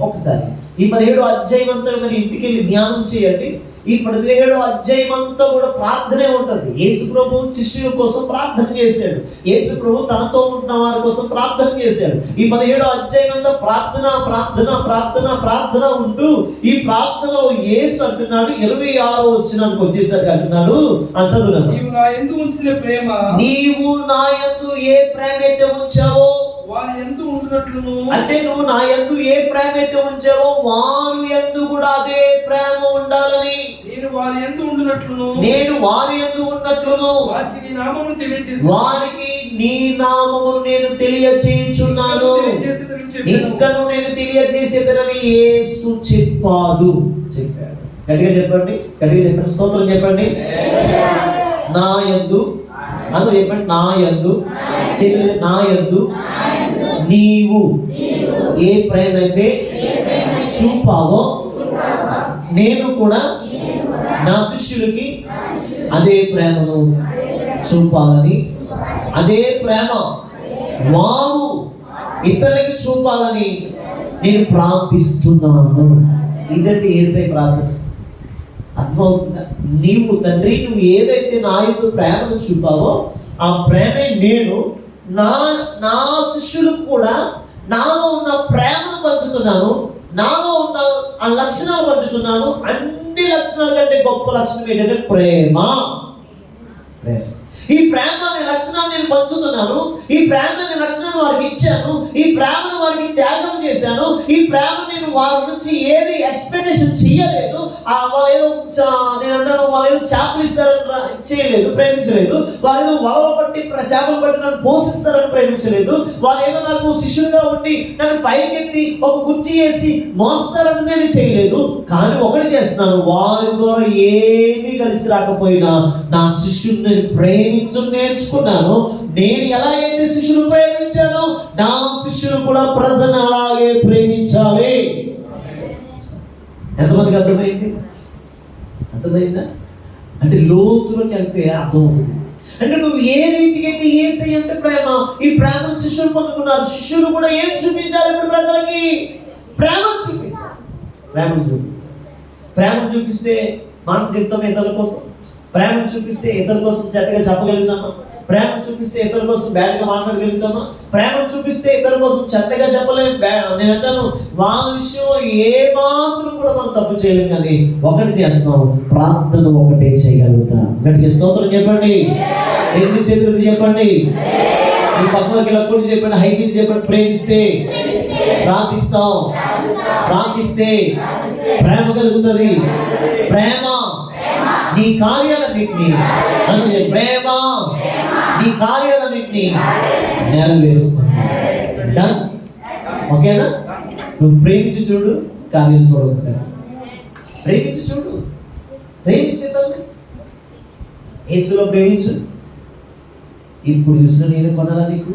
ఒకసారి ఈ 17 అధ్యాయం అంతా మరి ఇంటికి వెళ్ళి ధ్యానం చేయండి. ఈ 17 అధ్యాయం అంతా కూడా ప్రార్థనే ఉంటుంది. యేసు ప్రభు శిష్యుల కోసం ప్రార్థన చేశాడు. యేసు ప్రభు తనతో ఉన్న వారి కోసం ప్రార్థన చేశాడు. ఈ 17 అధ్యాయం అంతా ప్రార్థన ప్రార్థన ప్రార్థన ప్రార్థన ఉంటూ ఈ ప్రార్థనలో యేసు అంటున్నాడు 26వ వచనానికి వచ్చేసరికి అంటున్నాడు, చదువున్నాను, నీవు నా యందు ఉంచిన ప్రేమ, నీవు నా యందు ఏ ప్రేమ అయితే ఉంచావో వారి యందు ఉంటున్నట్లును. అంటే నువ్వు నా యందు ఏ ప్రేమ అయితే ఉంచావో వారు యందు కూడా అదే ప్రేమ ఉండాలని. నేను వారి యందు ఉంటున్నట్లును వారికి నీ నామమును నేను తెలియచేయుచున్నాను. ఇంకను నేను తెలియజేసేదనని యేసు చెప్పాడు. గట్టిగా చెప్పండి. స్తోత్రం చెప్పండి. నా యందు అది చెప్పండి. నా యందు నీవు ఏ ప్రేమ అయితే చూపావో నేను కూడా నా శిష్యులకి అదే ప్రేమను చూపాలని, అదే ప్రేమ వారు ఇతరులకి చూపాలని నేను ప్రార్థిస్తున్నాను. ఇదంటే యేసయ్య ప్రార్థన. అర్థమవుతుందా? నీవు తండ్రి నువ్వు ఏదైతే నా యొక్క ప్రేమను చూపావో ఆ ప్రేమే నేను నా శిష్యులకు కూడా నాలో ఉన్న ప్రేమను పంచుతున్నాను. నాలో ఉన్న ఆ లక్షణాలు పంచుతున్నాను. అన్ని లక్షణాల కంటే గొప్ప లక్షణం ఏంటంటే ప్రేమ. ఈ ప్రేమ అనే లక్షణాన్ని నేను పంచుతున్నాను. ఈ ప్రేమ అనే లక్షణాన్ని వారికి ఇచ్చాను. ఈ ప్రేమను వారికి త్యాగం చేశాను. ఈ ప్రేమ నేను వారి నుంచి ఏది ఎక్స్పెక్టేషన్ చేయలేదు. వాళ్ళు ఏదో నేను అంటాను వాళ్ళు ఏదో చేపలు ఇస్తారని చేయలేదు, ప్రేమించలేదు. వాళ్ళు ఏదో వలలు పట్టి చేపలు పట్టి నన్ను పోషిస్తారని ప్రేమించలేదు. వాళ్ళు ఏదో నాకు శిష్యులుగా ఉండి నన్ను పైకెత్తి ఒక కుర్చీ వేసి మోస్తారని నేను చేయలేదు. కానీ ఒకటి చేస్తున్నాను, వారి ద్వారా ఏమీ కలిసి రాకపోయినా నా శిష్యుని నేను నేర్చుకున్నాను. నేను ఎలాగైతే శిష్యులు ప్రేమించానో నా శిష్యులు కూడా ప్రజలను అలాగే ప్రేమించాలి. ఎంతమందికి అర్థమైందా? అంటే లోతులోకి వెళ్తే అర్థమవుతుంది. అంటే నువ్వు ఏ రీతికి అయితే యేసయ్య అంటే ప్రేమ, ఈ ప్రేమను శిష్యులు పొందుకున్నారు. శిష్యులు కూడా ఏం చూపించాలి? ఇప్పుడు ప్రజలకి ప్రేమను చూపించాలి. ప్రేమను చూపిస్తే మన జీవితం ఇతరుల కోసం, ప్రేమను చూపిస్తే ఇతరుల కోసం చెడ్డగా చెప్పగలుగుతామా? ప్రేమను చూపిస్తే ఇతరుల కోసం బ్యాడ్గా మాట్లాడగలుగుతామా? ప్రేమను చూపిస్తే ఇతరుల కోసం చెడ్డగా చెప్పలేము. నేను అంటాను వాళ్ళ విషయం ఏ మాత్రం కూడా మనం తప్పు చేయలేం. కానీ ఒకటి చేస్తాం, ప్రార్థన ఒకటే చేయగలుగుతాం. గట్టిగా స్తోత్రం చెప్పండి. ఎన్ని చేతులు చెప్పండి. ఈ పక్కకి ఇలా కూర్చొని చెప్పండి. హైపీస్ చెప్పండి. ప్రేమిస్తే ప్రార్థిస్తే ప్రేమ కలుగుతుంది. ప్రేమ నీ కార్యాలన్నింటినీ ప్రేమ నీ కార్యాలన్నింటినీ నెరవేరుస్తుంది. డన్. ఓకేనా? నువ్వు ప్రేమించి చూడు, కార్యం చూడగలుగుతాడు. ప్రేమించి చూడు, ప్రేమించేద్దాం. యేసులో ప్రేమించు. ఇప్పుడు చూసిన నేను కొనాలా నీకు?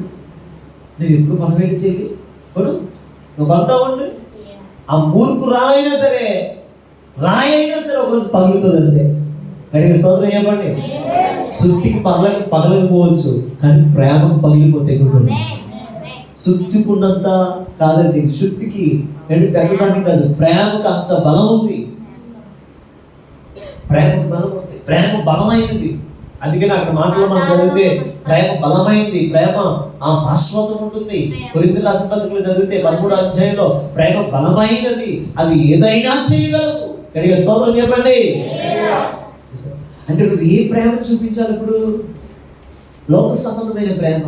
నువ్వు ఎప్పుడు కొనవేటి చేయాలి? కొను. నువ్వు కొంటా ఉండు. ఆ మూర్ఖు రాయినా సరే ఒకరోజు పగులుతుంది అంతే. గడికి స్తోత్రం చెప్పండి. సుత్తికి పగలకపోవచ్చు, కానీ ప్రేమకు పగిలిపోతే ఉంటుంది. సుత్తికున్నంత కాదండి, శుద్ధికి పెద్దదానికి కాదు, ప్రేమకు అంత బలం ఉంది. ప్రేమ బలమైనది. అందుకని అక్కడ మాటలో మనం చదివితే ప్రేమ బలమైనది, ప్రేమ ఆ శాశ్వతం ఉంటుంది. కొరింథీయులకు రాసిన పత్రికలో చదివితే 13వ అధ్యాయంలో ప్రేమ బలమైనది, అది ఏదైనా చేయగలదు. గట్టిగా స్తోత్రం చెప్పండి. అంటే నువ్వు ఏ ప్రేమను చూపించాలి ఇప్పుడు? లోక సంబంధమైన ప్రేమ,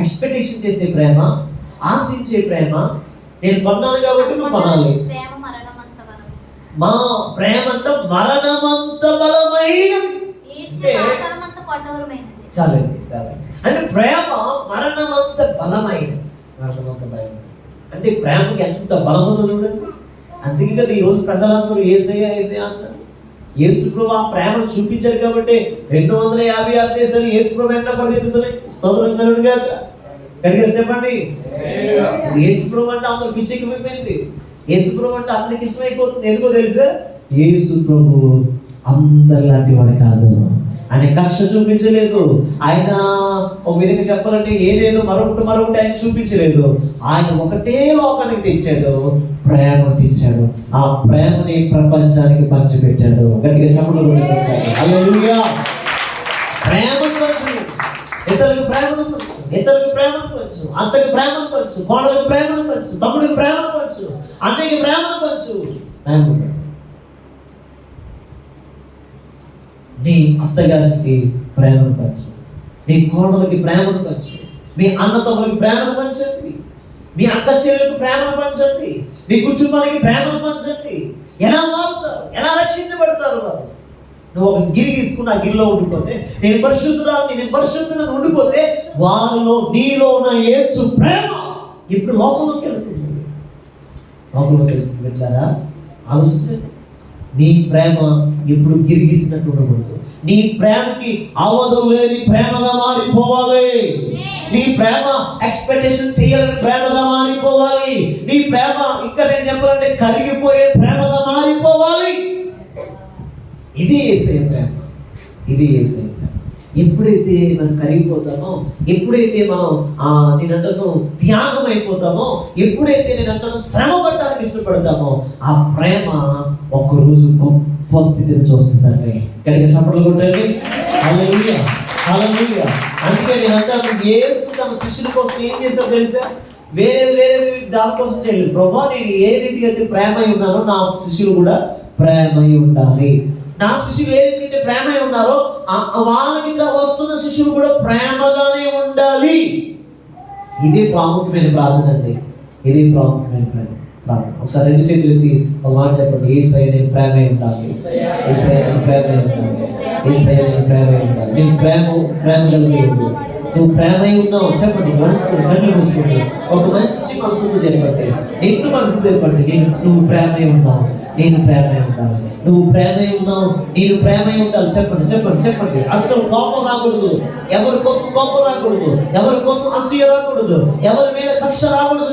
ఎక్స్పెక్టేషన్ చేసే ప్రేమ, ఆశించే ప్రేమ, నేను కొన్నాను కాబట్టి నువ్వు కొనాలి. మా ప్రేమ అంటే మరణమంత బలమైనది. చాలండి. అంటే ప్రేమ మరణమంత బలమైనది. అంటే ప్రేమకి ఎంత బలముందో చూడండి. అందుకే కదా ఈరోజు ప్రజలందరూ యేసయ్య యేసయ్య అంటారు. యేసుప్రభు ఆ ప్రేమను చూపించారు కాబట్టి 256 దేశాలు యేసుప్రభు వెంట పరిగెత్తుతున్నాయి. స్తోత్రం కలుగును గాక. గట్టిగా చెప్పండి. యేసుప్రభు అంటే అందరూ పిచ్చెక్కిపోయింది. యేసుప్రభు అంటే అందరికి ఇష్టమైపోతుంది. ఎందుకో తెలుసా? యేసుప్రభు అందరిలాంటి వాడు కాదు. ఆయన కక్ష చూపించలేదు. ఆయన ఒక విధంగా చెప్పాలంటే ఏదేదో మరొకటి ఆయన చూపించలేదు. ఆయన ఒకటే లోకానికి తెచ్చాడు, ప్రేమ తెచ్చాడు. ఆ ప్రేమని ప్రపంచానికి పంచిపెట్టాడు. గట్టిగా చెప్పడం హల్లెలూయా. ప్రేమను పంచు, ఇతరులకు ప్రేమను పంచు, ఇతరులకు ప్రేమను పంచు, అత్తకి ప్రేమను పంచు, కోడలకు ప్రేమను పంచు, తమ్ముడికి ప్రేమను పంచు, అన్నయ్యకి ప్రేమను పంచు. నీ అత్తగారికి ప్రేమను పంచు, నీ కోడలకి ప్రేమను పంచు, మీ అన్నతమ్ములకి ప్రేమను పంచండి, మీ అక్క చెల్లెలకు ప్రేమను పంచండి, మీ కుటుంబానికి ప్రేమను పంచండి. ఎలా మారుతారు? ఎలా రక్షించబడతారు వారు? నువ్వు ఒక గిరి తీసుకుని ఆ గిరిలో ఉండిపోతే, నేను పరిశుద్ధులను ఉండిపోతే వారిలో నీలో ఉన్న యేసు ప్రేమ ఇప్పుడు లోకంలోకి వెళుతుంది. లోకంలోకి వెళ్ళారా? ఆలోచించండి. నీ ప్రేమ ఎప్పుడు గిరిగిసినట్టు ఉండకూడదు. నీ ప్రేమకి అవధం లేని ప్రేమగా మారిపోవాలి. నీ ప్రేమ ఎక్స్పెక్టేషన్ చేయాలని ప్రేమగా మారిపోవాలి. నీ ప్రేమ ఇంకా నేను చెప్పాలంటే కరిగిపోయే ప్రేమగా మారిపోవాలి. ఇది యేసయ్య ప్రేమ. ఇది యేసయ్య ప్రేమ. ఎప్పుడైతే మనం కరిగిపోతామో, ఎప్పుడైతే మనం నేనంటాను త్యాగం అయిపోతామో, ఎప్పుడైతే నేనంటాను శ్రమ పడడానికి ఇష్టపడతామో, ఆ ప్రేమ ఒక్కరోజు గొప్ప స్థితిని చూస్తుందండి. ఇక్కడికి చప్పట్లు కొట్టండి. హల్లెలూయా, హల్లెలూయా. అందుకే నేను అంటాను, యేసు తన శిష్యుల కోసం ఏం చేశారో తెలుసా? వేరే దాని కోసం చేయలేదు. ప్రభువా, నేను ఏ రీతిగా అయితే ప్రేమై ఉన్నానో నా శిష్యులు కూడా ప్రేమై ఉండాలి. నా శిష్యులు ఏ రీతి ప్రేమై ఉన్నారో వాళ్ళకి వస్తున్న శిష్యులు కూడా ప్రేమగానే ఉండాలి. ఇదే ప్రాముఖ్యమైన ప్రార్థన అండి. ఇదే ప్రాముఖ్యమైన ప్రార్థన. ఒకసారి 2 చేతులు ఎత్తి ఒక మాట చెప్పండి. యేసయ్య నేను ప్రేమై ఉండాలి. యేసయ్య నేను ప్రేమై ఉండాలి. యేసయ్య నేను ప్రేమై ఉండాలి. నేను ప్రేమ కలిగి ఉండు. నువ్వు ప్రేమై ఉన్నావు చెప్పండి. మనసుకు కళ్ళు మూసుకోండి. ఒక మంచి మనసుతో చెప్పండి. నిన్ను మనసు చెప్పండి. నువ్వు ప్రేమై ఉన్నావు, నేను ప్రేమై ఉండాలి. నువ్వు ప్రేమై ఉన్నావు, నేను ప్రేమై ఉండాలి. చెప్పండి. అస్సలు కోపం రాకూడదు. ఎవరి కోసం కోపం రాకూడదు. ఎవరి కోసం అసూయ రాకూడదు. ఎవరి మీద కక్ష రాకూడదు.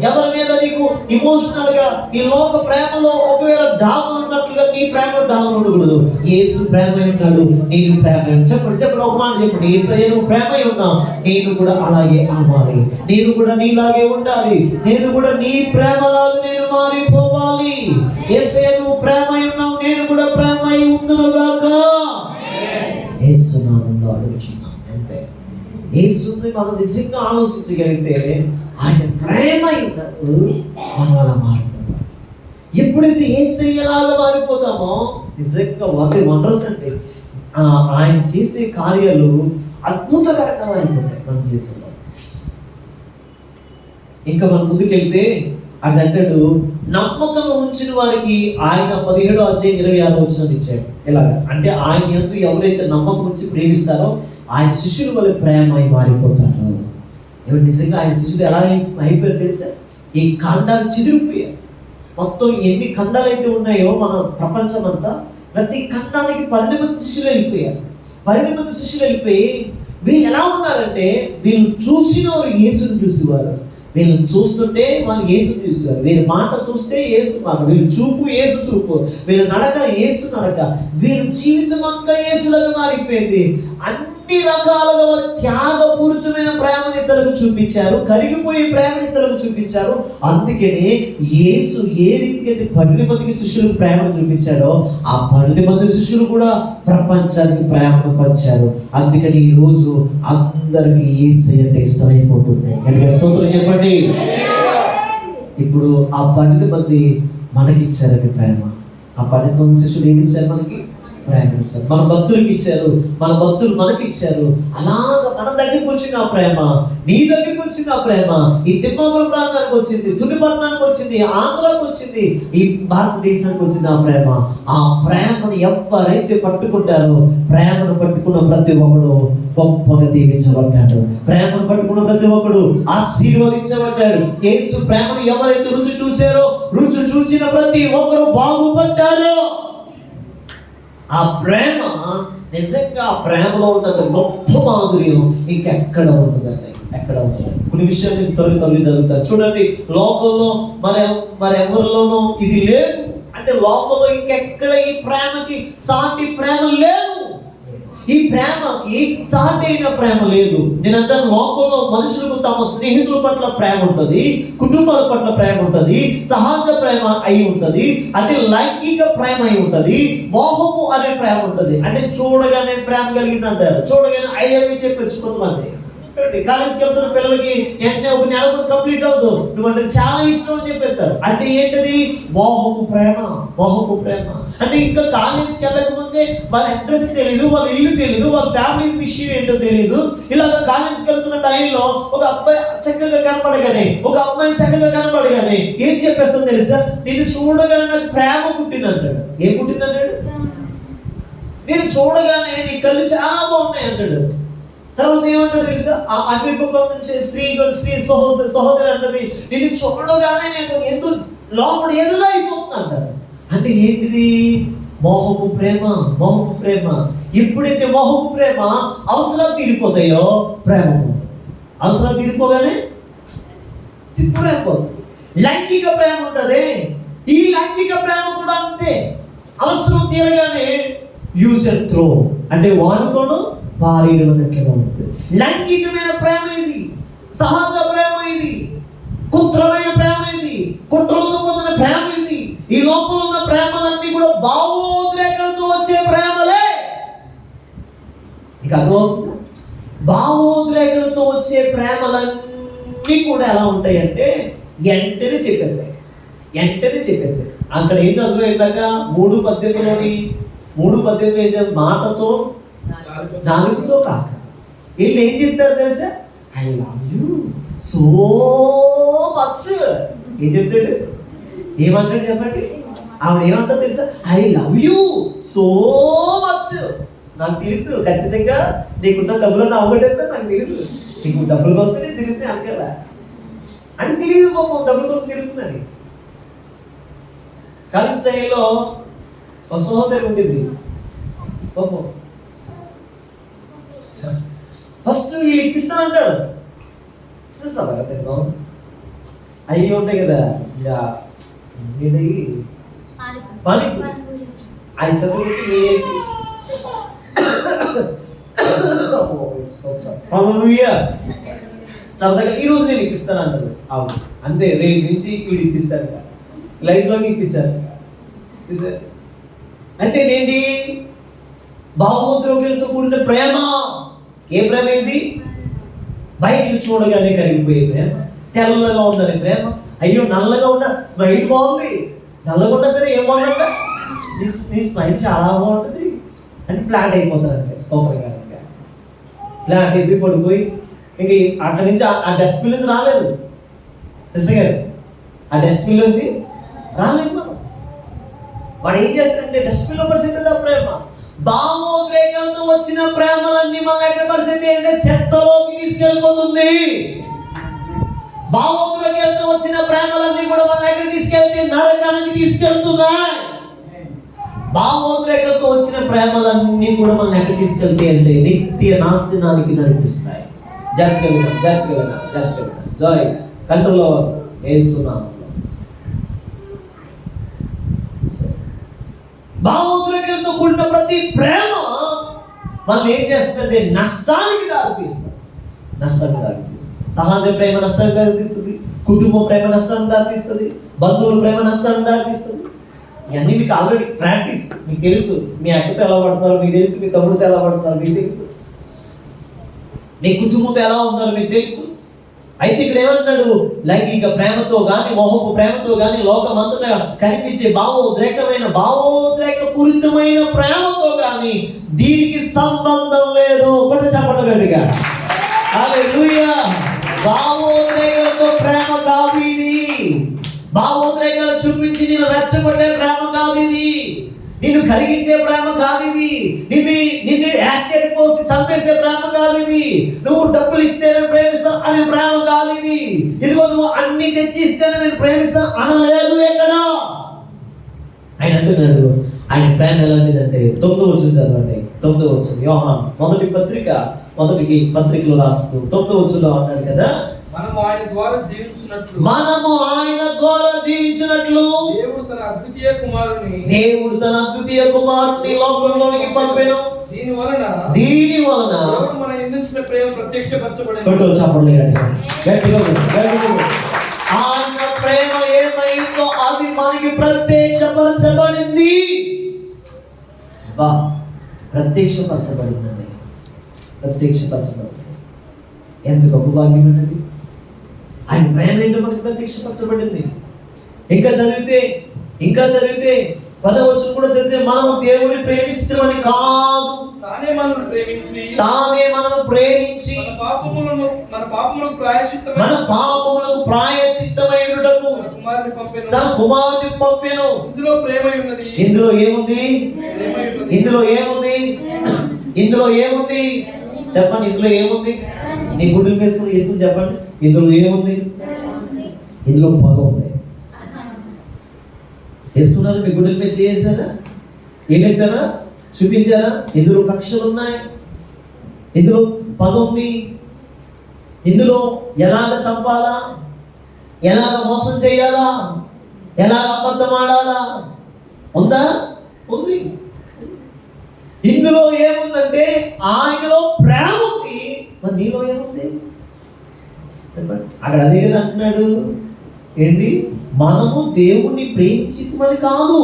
ఎవరి మీద నీకు ఇమోషనల్ గా ఈ లోక ప్రేమలో ఒకవేళ డామలు ఉన్నట్లుగా నీ ప్రేమ డామలు ఉండకూడదు. యేసు ప్రేమై ఉన్నాడు, నేను ప్రేమై. చెప్పండి. ఒక మాట చెప్పండి. యేసయ్య నువ్వు ప్రేమై ఉన్నావు, నేను కూడా అలాగే అవ్వాలి. నేను కూడా నీలాగే ఉండాలి. నేను కూడా నీ ప్రేమలాగా నేను మారిపోవాలి. యేసయ్య నువ్వు ప్రేమై ఉన్నావు, నేను కూడా ప్రేమై ఉందునుగాక. యేసు నామములో అడుగుచున్నాను. అంతే. యేసుని మనం నిజంగా ఆలోచించగలిగితే ఆయన ప్రేమై ఉన్నట్టు మనం అలా మారిపోతాం. ఎప్పుడైతే యేసయ్యలాగా మారిపోతామో నిజంగా వండర్స్ అంటే ఆయన చేసే కార్యాలు అద్భుతకరంగా మారిపోతాయి మన జీవితంలో. ఇంకా మనం ముందుకెళ్తే అది అంటాడు, నమ్మకం ఉంచిన వారికి ఆయన 17వ అధ్యాయం 26వ వచనం ఇచ్చాడు. ఎలాగ అంటే ఆయన యందు ఎవరైతే నమ్మకం ఉంచి ప్రేమిస్తారో ఆయన శిష్యుల వల్ల ప్రేమై మారిపోతారు. ఎవరు నిజంగా ఆయన శిష్యులు ఎలా అయిపోయారు తెలుసా? ఈ ఖండాలు చిదిరిపోయారు. మొత్తం ఎన్ని ఖండాలు అయితే ఉన్నాయో మన ప్రపంచం అంతా, ప్రతి ఖండానికి 12 మంది శిష్యులు వెళ్ళిపోయారు. 12 మంది శిష్యులు వెళ్ళిపోయి వీళ్ళు ఎలా ఉన్నారంటే, వీళ్ళు చూసినవారు యేసుని చూసేవారు. వీళ్ళని చూస్తుంటే వాళ్ళు యేసుని చూసేవారు. వీళ్ళ మాట చూస్తే యేసు మాట, వీళ్ళు చూపు యేసు చూపు, వీళ్ళ నడక యేసు నడక, వీళ్ళ జీవితం అంతా యేసులాగా మారిపోయింది. అన్ని అన్ని రకాలుగా వారు త్యాగపూరితమైన ప్రేమని ఇతరులకు చూపించారు, కరిగిపోయే ప్రేమని ఇతరులకు చూపించారు. అందుకనే యేసు ఏ రీతిగా అయితే 12 మందికి శిష్యులకు ప్రేమను చూపించాడో ఆ 12 మంది శిష్యులు కూడా ప్రపంచానికి ప్రేమను పంచారు. అందుకని ఈ రోజు అందరికి యేసయ్య అంటే ఇష్టమైపోతుంది. గట్టిగా స్తోత్రం చెప్పండి. ఇప్పుడు ఆ 12 మంది మనకిచ్చారండి ప్రేమ. ఆ 12 మంది శిష్యులు ఏమి ఇచ్చారు? మనకి ప్రేమ ఇచ్చారు. మన భక్తులకి ఇచ్చారు, మన భక్తులు మనకి ఇచ్చారు. అలాగ మన దగ్గరికి వచ్చింది ఆ ప్రేమ, నీ దగ్గరికి వచ్చింది ఆ ప్రేమ. ఈ తిమ్మాపురం ప్రాంతానికి వచ్చింది, తునిపట్నానికి వచ్చింది, ఆంధ్రాకి వచ్చింది, ఈ భారతదేశానికి వచ్చింది ఆ ప్రేమ. ఆ ప్రేమను ఎవరైతే పట్టుకుంటారో, ప్రేమను పట్టుకున్న ప్రతి ఒక్కడు గొప్పగా దీవించబడ్డాడు. ప్రేమను పట్టుకున్న ప్రతి ఒక్కడు ఆశీర్వదించబడ్డాడు. యేసు ప్రేమను ఎవరైతే రుచి చూశారో, రుచి చూసిన ప్రతి ఒక్కరు బాగుపడ్డారు. ఆ ప్రేమ నిజంగా, ఆ ప్రేమలో ఉన్నంత గొప్ప మాధుర్యం ఇంకెక్కడ ఉంటుందండి, ఎక్కడ ఉంటుంది. కొన్ని విషయాలు నేను త్వరగా జరుగుతాను. చూడండి, లోకంలో మరెవరిలోనూ ఇది లేదు. అంటే లోకంలో ఇంకెక్కడ ఈ ప్రేమకి సాటి ప్రేమ లేదు. ఈ ప్రేమకి సాటి అయిన ప్రేమ లేదు. నేను అంటాను, లోకంలో మనుషులకు తమ స్నేహితుల పట్ల ప్రేమ ఉంటుంది, కుటుంబాల పట్ల ప్రేమ ఉంటుంది, సహజ ప్రేమ అయి ఉంటుంది, అంటే లైంగిక ప్రేమ అయి ఉంటుంది, మోహము అనే ప్రేమ ఉంటుంది. అంటే చూడగానే ప్రేమ కలిగింది అంటారు, చూడగానే అయ్యవి చెప్పచ్చు కొంతమంది. కాలేజీకి వెళ్తున్న పిల్లలకి వెంటనే ఒక నెల కూడా కంప్లీట్ అవుతుంది, నువ్వంటే చాలా ఇష్టం అని చెప్పేస్తారు. అంటే ఏంటది? మోహపు ప్రేమ, మోహపు ప్రేమ. అంటే ఇంకా కాలేజీకి వెళ్ళకముందే వాళ్ళ అడ్రస్ తెలియదు, వాళ్ళ ఇల్లు తెలియదు, వాళ్ళ ఫ్యామిలీ విషయం ఏంటో తెలియదు. ఇలాగ కాలేజీకి వెళ్తున్న టైంలో ఒక అబ్బాయి చక్కగా కనపడగానే, ఒక అమ్మాయి చక్కగా కనపడగానే ఏం చెప్పేస్తాను తెలుసా? నిన్ను చూడగానే నాకు ప్రేమ పుట్టింది అంటాడు. ఏం పుట్టింది అంటాడు? నేను చూడగానే నీ కళ్ళు చాలా బాగున్నాయి అంటాడు. తర్వాత ఏమంటాడు తెలుసా? ఆ అగ్నిపకం నుంచి స్త్రీ సహోదరి అంటది, నిన్ను చూడగానే నేను ఎందుకు లోపల ఎదురు అయిపోతుంది అంటారు. అంటే ఏంటిది? మోహపు ప్రేమ, మోహపు ప్రేమ. ఎప్పుడైతే మోహపు ప్రేమ అవసరాలు తీరిపోతాయో ప్రేమ పోతుంది. అవసరాలు తీరిపోగానే ప్రేమ పోతుంది. లైంగిక ప్రేమ ఉంటుంది, ఈ లైంగిక ప్రేమ కూడా అంతే. అవసరం తీరగానే యూజ్ అండ్ త్రో, అంటే వాడుకోవడం పారేయడం అన్నట్లుగా ఉంటుంది. లైంగికమైన ప్రేమ ఇది, సహజ ప్రేమ ఇది, కుట్రమైన ప్రేమ ఇది, కుట్రలతో పొందిన ప్రేమ ఇది. ఈ లోకంలో ఉన్న ప్రేమలన్నీ కూడా భావోద్రేకాలతో వచ్చే ప్రేమలే. ఇక అర్థమవుతుందా? భావోద్రేకాలతో వచ్చే ప్రేమలన్నీ కూడా ఎలా ఉంటాయంటే వెంటనే చెప్పేస్తాయి, వెంటనే చెప్పేస్తాయి. అక్కడ ఏం చదివేదాక 3:18 మాటతో నాలుగుతో కాక వీళ్ళు ఏం చెప్తారు తెలుసా? I love you so much. ఏం చెప్తాడు? ఏమంటాడు చెప్పండి? ఆవిడ ఏమంటారు తెలుసా? I love you so much. నాకు తెలుసు ఖచ్చితంగా నీకున్న డబ్బులు అవగొట్టేస్తా, నాకు తెలుసు. నీకు డబ్బుల కోసం నేను తిరుగుతుంది అనుకరా అని తెలియదు. పాపం డబ్బుల కోసం తిరుగుతుందని. కాలేజ్ టైంలో ఒక సహోదరి ఉండేది. పాపం ఫస్ట్ వీళ్ళు ఇప్పిస్తానంటారు, చూసావా? 10,000 అవి ఉంటాయి కదా, పానీపూరి అవి చదువుకి వేసి సరదాగా ఈరోజు నేను ఇప్పిస్తాను అంటారు. అవును అంతే, రేపు నుంచి వీడు ఇప్పిస్తాను, లైఫ్లోకి ఇప్పించారు. అంటే ఏంటి? భావోద్రేకాలతో కూడిన ప్రేమ. ఏ ప్రేమ ఇది? బయటికి చూడగానే కరిగిపోయే ప్రేమ, తెల్లగా ఉందనే ప్రేమ. అయ్యో నల్లగా ఉన్న స్మైల్ బాగుంది, నల్లగా ఉన్నా సరే ఏం బాగుందంట, నీ స్మైల్ చాలా బాగుంటుంది అని ప్లాట్ అయిపోతారు అంతే. స్తోత్రకారంగా ప్లాట్ అయిపోయి పడిపోయి ఇంక అక్కడి నుంచి ఆ డస్ట్బిన్ నుంచి రాలేదు. సిస్టర్ గారు, ఆ డస్ట్బిన్ నుంచి రాలేదు. మనం వాడు ఏం చేస్తాడంటే డస్ట్బిన్లో పరిస్థితి ఆ ప్రేమ. భావోద్రేకాలతో వచ్చిన ప్రేమలన్నీ మన దగ్గర పరిస్థితి అంటే చెత్తలోకి తీసుకెళ్ళిపోతుంది. భావోద్రేకాలతో వచ్చిన ప్రేమలన్నీ కూడా మన దగ్గర తీసుకెళ్తే నరకానికి తీసుకెళ్తున్నాయి. భావోద్రేకాలతో వచ్చిన ప్రేమలన్నీ కూడా మన దగ్గర తీసుకెళ్తే అంటే నిత్య నాశనానికి నడిపిస్తాయి. జాగ్రత్తగా జాయ్ కంట్రోల్లో వేస్తున్నాం. భావోద్రేకాలతో కూడిన ప్రతి ప్రేమ మనల్ని ఏం చేస్తుందంటే నష్టానికి దారితీస్తుంది. సహజ ప్రేమ నష్టానికి దారితీస్తుంది, కుటుంబ ప్రేమ నష్టానికి దారితీస్తుంది, బంధువుల ప్రేమ నష్టానికి దారితీస్తుంది. ఇవన్నీ మీకు ఆల్రెడీ ప్రాక్టీస్, మీకు తెలుసు. మీ అక్కతో ఎలా పడతారో మీకు తెలుసు, మీ తమ్ముడితో ఎలా పడతారో మీకు తెలుసు, మీ కుటుంబంతో ఎలా ఉన్నారో మీకు తెలుసు. అయితే ఇక్కడ ఏమంటున్నాడు, లైంగిక ప్రేమతో కానీ, మోహపు ప్రేమతో కానీ, లోకమంతటా కనిపించే భావోద్రేకపూరితమైన ప్రేమతో కానీ దీనికి సంబంధం లేదు. ఒకటి చెప్పండి గట్టిగా, హల్లెలూయా. భావోద్రేకాలతో ప్రేమ కాదు ఇది. భావోద్రేకాలు చూపించి నేను రెచ్చగొట్టే ప్రేమ కాదు ఇది. నిన్ను కరిగించే ప్రేమ కాదు ఇది. నిన్ను యాసిడ్ పోసి చంపేసే ప్రేమ కాదు ఇది. నువ్వు డబ్బులు ఇస్తే నేను ప్రేమిస్తాను అనే ప్రేమ కాదు ఇది. ఇదిగో నువ్వు అన్ని తెచ్చి ఇస్తేనే నేను ప్రేమిస్తాను అనలేదు ఎక్కడ. ఆయన అంటున్నాడు, ఆయన ప్రేమ ఎలాంటిదంటే 9వ వచనం చదవండి. 9వ వచనం యోహాను మొదటి పత్రికలో రాస్తూ 9వ వచనంలో అన్నాడు కదా, మనము ఆయన ద్వారా జీవించినట్లు దేవుడు తన అద్వితీయ కుమారుని లోకంలోనికి పంపెను. దీని వలన మన యందు ప్రేమ ప్రత్యక్షపరచబడింది. ఆయన ప్రేమ ఏమైందో అది మనకి ప్రత్యక్షపరచబడింది. ప్రత్యక్షపరచబడిందండి. ఎంత గొప్ప భాగ్యం అన్నది. ఆయన ప్రేమ ఏంటో మనకి ప్రత్యక్షపరచబడింది. ఇంకా చదివితే 10వ వచనం కూడా చదివితే, మనము దేవుని ప్రేమించమని కాదు, తానే మనము ప్రేమించి మన పాపములకు ప్రాయశ్చిత్తమైనటకు తన కుమారుని పంపెను. ఇందులో ఏముంది చెప్పండి. ఇందులో ఏముంది? మీ గుడ్డలు వేసుకుని వేసుకుని చెప్పండి. ఇందులో ఏముంది? ఇందులో పొగ ఉంది. వేసుకున్నారు, మీ గుడ్డల మీద చేసారా, ఏదైతారా, చూపించారా? ఇందులో కక్షలు ఉన్నాయి, ఇందులో పొగ ఉంది. ఇందులో ఎలాగ చంపాలా, ఎలాగ మోసం చేయాలా, ఎలాగ అబద్ధం ఆడాలా ఉందా? ఉంది. ఇందులో ఏముందంటే ఆయనలో ప్రేమ ఉంది. మరి నీలో ఏముంది చెప్పండి. అక్కడ అదే కదా అంటున్నాడు, ఏంటి? మనము దేవుణ్ణి ప్రేమించిమని కాదు,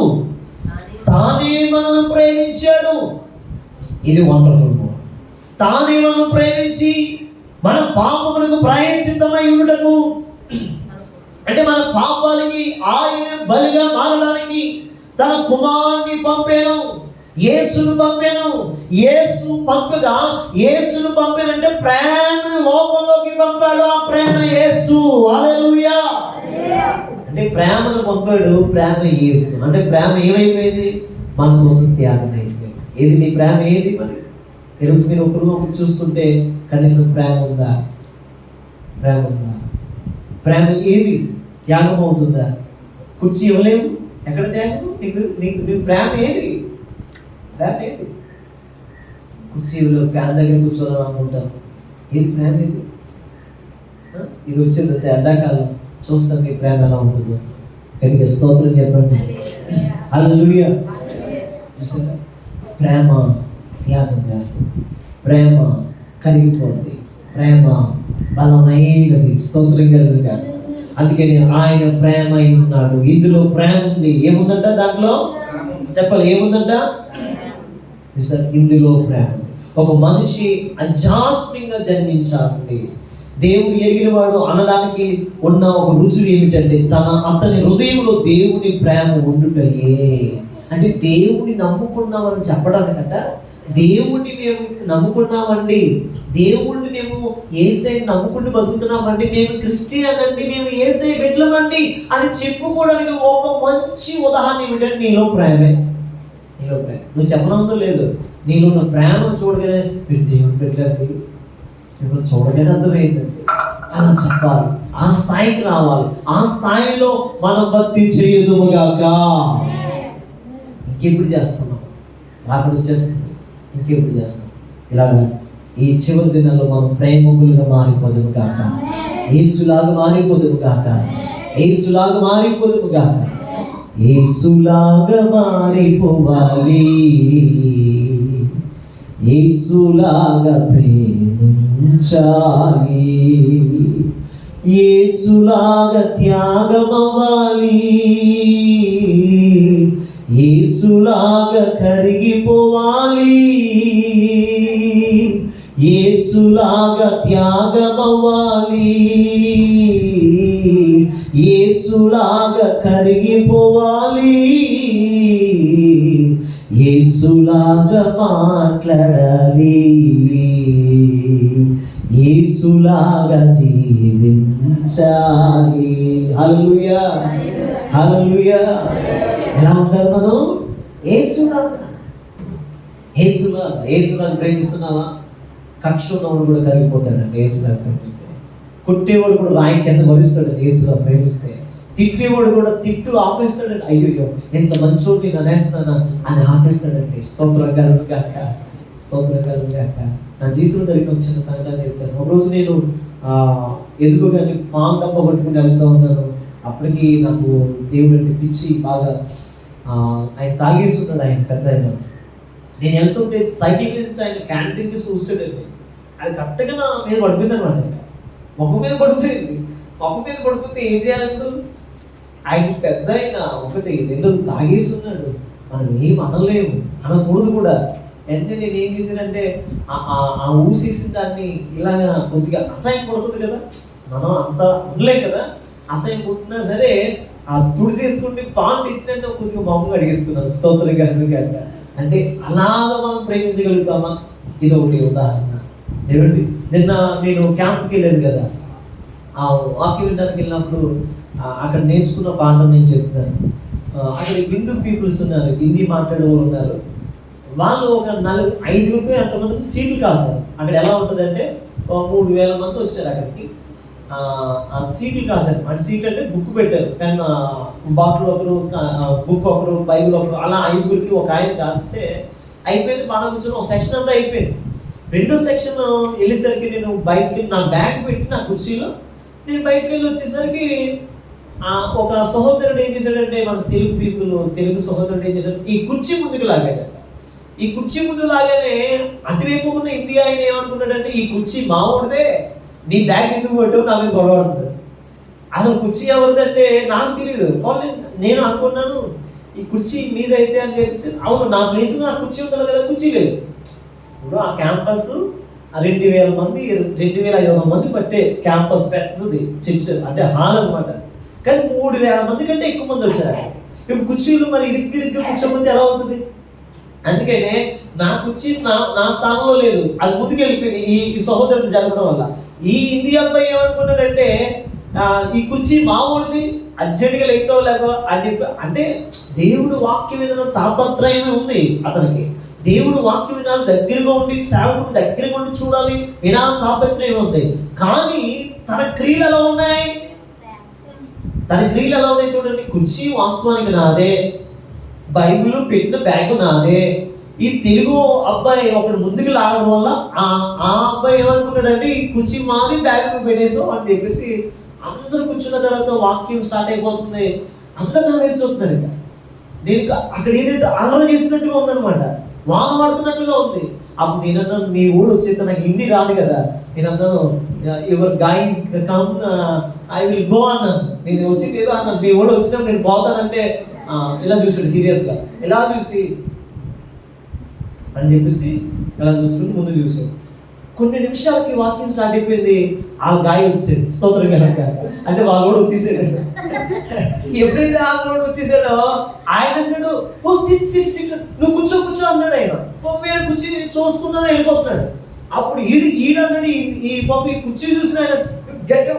తానే మనల్ని ప్రేమించాడు. ఇది వండర్ఫుల్. తానే మనం ప్రేమించి మన పాపములకు ప్రాయశ్చిత్తమై ఉండుటకు, అంటే మన పాపాలకి ఆయన బలిగా మారడానికి తన కుమారుని పంపాను, యేసును పంపాను. యేసును పంపానంటే ప్రేమ లోకంలోకి పంపాడు. ఆ ప్రేమ యేసు. హల్లెలూయా. అంటే ప్రేమను పంపాడు, ప్రేమ యేసు. అంటే ప్రేమ ఏమైపోయింది? మన కోసం త్యాగం అయిపోయింది. ఏది నీ ప్రేమ? ఏది మరి? ఈరోజు మీరు ఒకరు చూస్తుంటే కనీసం ప్రేమ ఉందా? ప్రేమ ఏది? త్యాగం అవుతుందా? కుర్చీ ఇవ్వలేము, ఎక్కడ త్యాగం? నీకు ప్రేమ ఏది? కుర్చీలో ఫ్యాన్ దగ్గర కూర్చోవాలని అనుకుంటాం. ఏది ప్రేమ? ఇది వచ్చింది ఎండాకాలం, చూస్తాం మీ ప్రేమ ఎలా ఉంటుందో. గట్టిగా స్తోత్రం చెప్పండి. హల్లెలూయా. చూసారా? ప్రేమ త్యాగం చేస్తుంది, ప్రేమ కరిగిపోతుంది, ప్రేమ బలమైనది. స్తోత్రం కలుగుగా. అందుకని ఆయన ప్రేమ అయి ఉన్నాడు. ఇందులో ప్రేమ ఉంది. ఏముందంట దాంట్లో? చెప్పాలి, ఏముందంట? ఇందులో ప్రేమ. ఒక మనిషి ఆధ్యాత్మికంగా జన్మించాలండి. దేవుడు ఎరిగినవాడు అనడానికి ఉన్న ఒక రుజువు ఏమిటంటే అతని హృదయంలో దేవుని ప్రేమ ఉండుటయే. అంటే దేవుని నమ్ముకున్నామని చెప్పడానికంట, దేవుణ్ణి మేము నమ్ముకున్నామండి, దేవుణ్ణి మేము యేసయ్యని నమ్ముకుని బతుకుతున్నామండి, మేము క్రిస్టియన్ అండి, మేము యేసయ్య బిడ్డలమండి అని చెప్పుకోవడానికి ఒక మంచి ఉదాహరణ ఏమిటంటే నీలో ప్రేమే. నువ్వు చెప్పనవసరం లేదు. నీలో ఉన్న ప్రేమ చూడగానే మీరు దేవుని పెట్టండి, మిమ్మల్ని చూడగానే అర్థమైందండి. అలా చెప్పాలి, ఆ స్థాయికి రావాలి. ఆ స్థాయిలో మనం భక్తి చేయదుముగాక. ఇంకెప్పుడు చేస్తున్నాం? రాకడ వచ్చేస్తుంది, ఇంకెప్పుడు చేస్తాం? ఇలాగా ఈ చివరి దినాల్లో మనం ప్రేమకులుగా మారిపోదుము గాక. యేసులాగా మారిపోదుము గాక. యేసులాగా మారిపోదుము గాక. యేసులాగా మారిపోవాలి, యేసులాగా ప్రేమించాలి, యేసులాగా త్యాగమవ్వాలి, యేసులాగా కరిగిపోవాలి, యేసులాగా త్యాగమవ్వాలి, యేసులాగా కరిగిపోవాలి, యేసులాగా మాట్లాడాలి, యేసులాగా జీవించాలి. హల్లెలూయా, హల్లెలూయా. ఎలా ఉంటారు మనం? యేసులాగా. యేసులాగా ప్రేమిస్తున్నావా? కక్ష ఉన్నవాడు కూడా కరిగిపోతాడండి యేసులాగా ప్రేమిస్తే. కొట్టేవాడు కూడా రాయి కింద మరుస్తాడండి యేసులాగా ప్రేమిస్తే. తిట్టేవాడు కూడా తిట్టు ఆపేస్తాడండి. అయ్యో ఎంత మంచోడిని నన్నేస్తున్నానా అని ఆపేస్తాడండి. స్తోత్రం కలుగును గాక, స్తోత్రం కలుగును గాక. నా జీవితంలో జరిగిన చిన్న సంఘటన చెప్తాను. ఒకరోజు నేను ఎదుగుగానే పాన్ డబ్బా పట్టుకుని వెళ్తూ ఉన్నాను. అప్పటికి నాకు దేవుడు అంటే పిచ్చి బాగా. ఆయన తాగేస్తున్నాడు, ఆయన పెద్ద ఆయన. నేను వెళ్తుంటే సైకిల్ మీద నుంచి ఆయన క్యాంటీన్కి చూస్తాడండి. అది కరెక్ట్గా నా మీద పడిపోయింది అనమాట. మొక్క మీద పడిపోయింది. మొక్క మీద పడిపోతే ఏం చేయాలంటూ? ఆయన పెద్ద ఆయన ఒకటి రెండు తాగేస్తున్నాడు. మనం ఏం అనలేము, అనకూడదు కూడా. అంటే నేను ఏం చేశానంటే ఆ ఊసేసిన దాన్ని ఇలాగా కొద్దిగా అసహ్యం పడుతుంది కదా, మనం అంత అనలేం కదా. అసహ్యం పుట్టినా సరే ఆ తుడిసేసుకుంటే పాలు తెచ్చినట్టు కొద్దిగా మొహంగా అడిగిస్తున్నాను. స్తోత్రం గారు కాక. అంటే అలాగా మనం ప్రేమించగలుగుతామా? ఇది ఒకటి ఉదాహరణ. ఏమండి, నిన్న నేను క్యాంప్కి వెళ్ళాను కదా, ఆ వాక్యం వినడానికి వెళ్ళినప్పుడు అక్కడ నేర్చుకున్న పాఠం నేను చెప్తున్నాను. అక్కడ హిందూ పీపుల్స్ ఉన్నారు, హిందీ మాట్లాడే వాళ్ళు ఉన్నారు. వాళ్ళు ఒక 4-5 ఎంతమందికి సీట్లు కాశారు. అక్కడ ఎలా ఉంటుందంటే 3,000 మంది వచ్చారు అక్కడికి. ఆ సీట్లు కాశారు. అంటే సీట్ అంటే బుక్ పెట్టారు, పెన్ బాటిల్ ఒకరు, బుక్ ఒకరు, బైబిల్ ఒకరు, అలా 5 ఒక ఆయన కాస్తే అయిపోయింది. మనం కూర్చొని ఒక సెక్షన్ అంతా అయిపోయింది. రెండో సెక్షన్ వెళ్ళేసరికి నేను బయటకి నా బ్యాగ్ పెట్టి నా కుర్చీలో నేను బయటకు వెళ్ళి వచ్చేసరికి ఒక సహోదరుడు ఏం చేశాడంటే, మన తెలుగు పీపుల్, తెలుగు సహోదరుడు ఏం చేశాడు, ఈ కుర్చీ ముందుకు లాగాడు. ఈ కుర్చీ ముందు లాగానే అటువైపు ఉన్న హిందీ ఆయన ఏమనుకున్నాడంటే, ఈ కుర్చీ మావాడిదే, నీ బ్యాగ్ ఎందుకు పెట్టావు, నా మీద గొడవడుతున్నాడు. అసలు కుర్చీ ఎవరిదంటే నాకు తెలియదు. నేను అనుకున్నాను ఈ కుర్చీ మీద అయితే అని చెప్పేసి, అవును నా ప్లేస్లో నా కుర్చీ ఉంటుంది కదా, కుర్చీ లేదు. ఇప్పుడు ఆ క్యాంపస్ 2,000 మంది 2,500 మంది పట్టే క్యాంపస్, పెద్దది చర్చ్ అంటే హాల్ అనమాట. కానీ 3,000 మంది కంటే ఎక్కువ మంది వచ్చారు. ఇప్పుడు కుర్చీలు మరి ఇరుగ్గిరిగ్గా కూర్చోకపోతే ఎలా అవుతుంది? అందుకనే నా కుర్చీ నా స్థానంలో లేదు, అది ముందుకు వెళ్ళిపోయింది ఈ సహోదరుడు జరగడం వల్ల. ఈ హిందీ అబ్బాయి ఏమనుకున్నాడంటే, ఈ కుర్చీ మామూలుది, అర్జెంట్గా లేదో లేక అని చెప్పి. అంటే దేవుడు వాక్యం మీద తాపత్రయమే ఉంది అతనికి. దేవుడు వాక్యం వినాలి, దగ్గరగా ఉండి సేవకుడు దగ్గరగా ఉండి చూడాలి, వినాలి తాపత్రయం ఉంది. కానీ తన క్రియలు ఎలా ఉన్నాయి? చూడండి. కుర్చీ వాస్తవానికి నాదే, బైబిల్ పెట్టిన బ్యాగ్ నాదే. ఈ తెలుగు అబ్బాయి ఒకడు ముందుకు లాగడం వల్ల ఆ అబ్బాయి ఏమనుకున్నాడంటే, ఈ కుర్చీ మాది, బ్యాగ్ నువ్వు పెట్టేసావు అని చెప్పేసి అందరూ కూర్చున్న తర్వాత వాక్యం స్టార్ట్ అయిపోతుంది. అందరు నా వైపు చూస్తున్నారు. నేను అక్కడ ఏదైతే అల్లరి చేసినట్టుగా ఉందనమాట, వానపడుతున్నట్లుగా ఉంది. అప్పుడు నేను అన్నాను, మీ ఊడు వచ్చేది, నాకు హిందీ రాదు కదా, నేను అన్నాను your guys come I will go అన్నాను. నేను వచ్చింది ఏదో అన్నాను, మీ ఊడు వచ్చినప్పుడు నేను పోతానంటే ఇలా చూసాడు సీరియస్గా, ఇలా చూసి అని చెప్పేసి ఇలా చూసుకుని ముందు చూసాడు. కొన్ని నిమిషాలకి వాక్యం స్టార్ట్ అయిపోయింది. ఆ గాయ వచ్చేది, స్తోత్రం కనుక. అంటే వాళ్ళు కూడా వచ్చేసాడు. ఎప్పుడైతే ఆ కూడా వచ్చేసాడో ఆయన అన్నాడు, ఓ సిట్ సిట్ సిట్, నువ్వు కూర్చో అన్నాడు. ఆయన వేరే కుర్చీ చూసుకుందా వెళ్ళిపోతున్నాడు. అప్పుడు ఈడన్నాడు, ఈ పాప ఈ కుర్చీ చూసిన ఆయన గెట్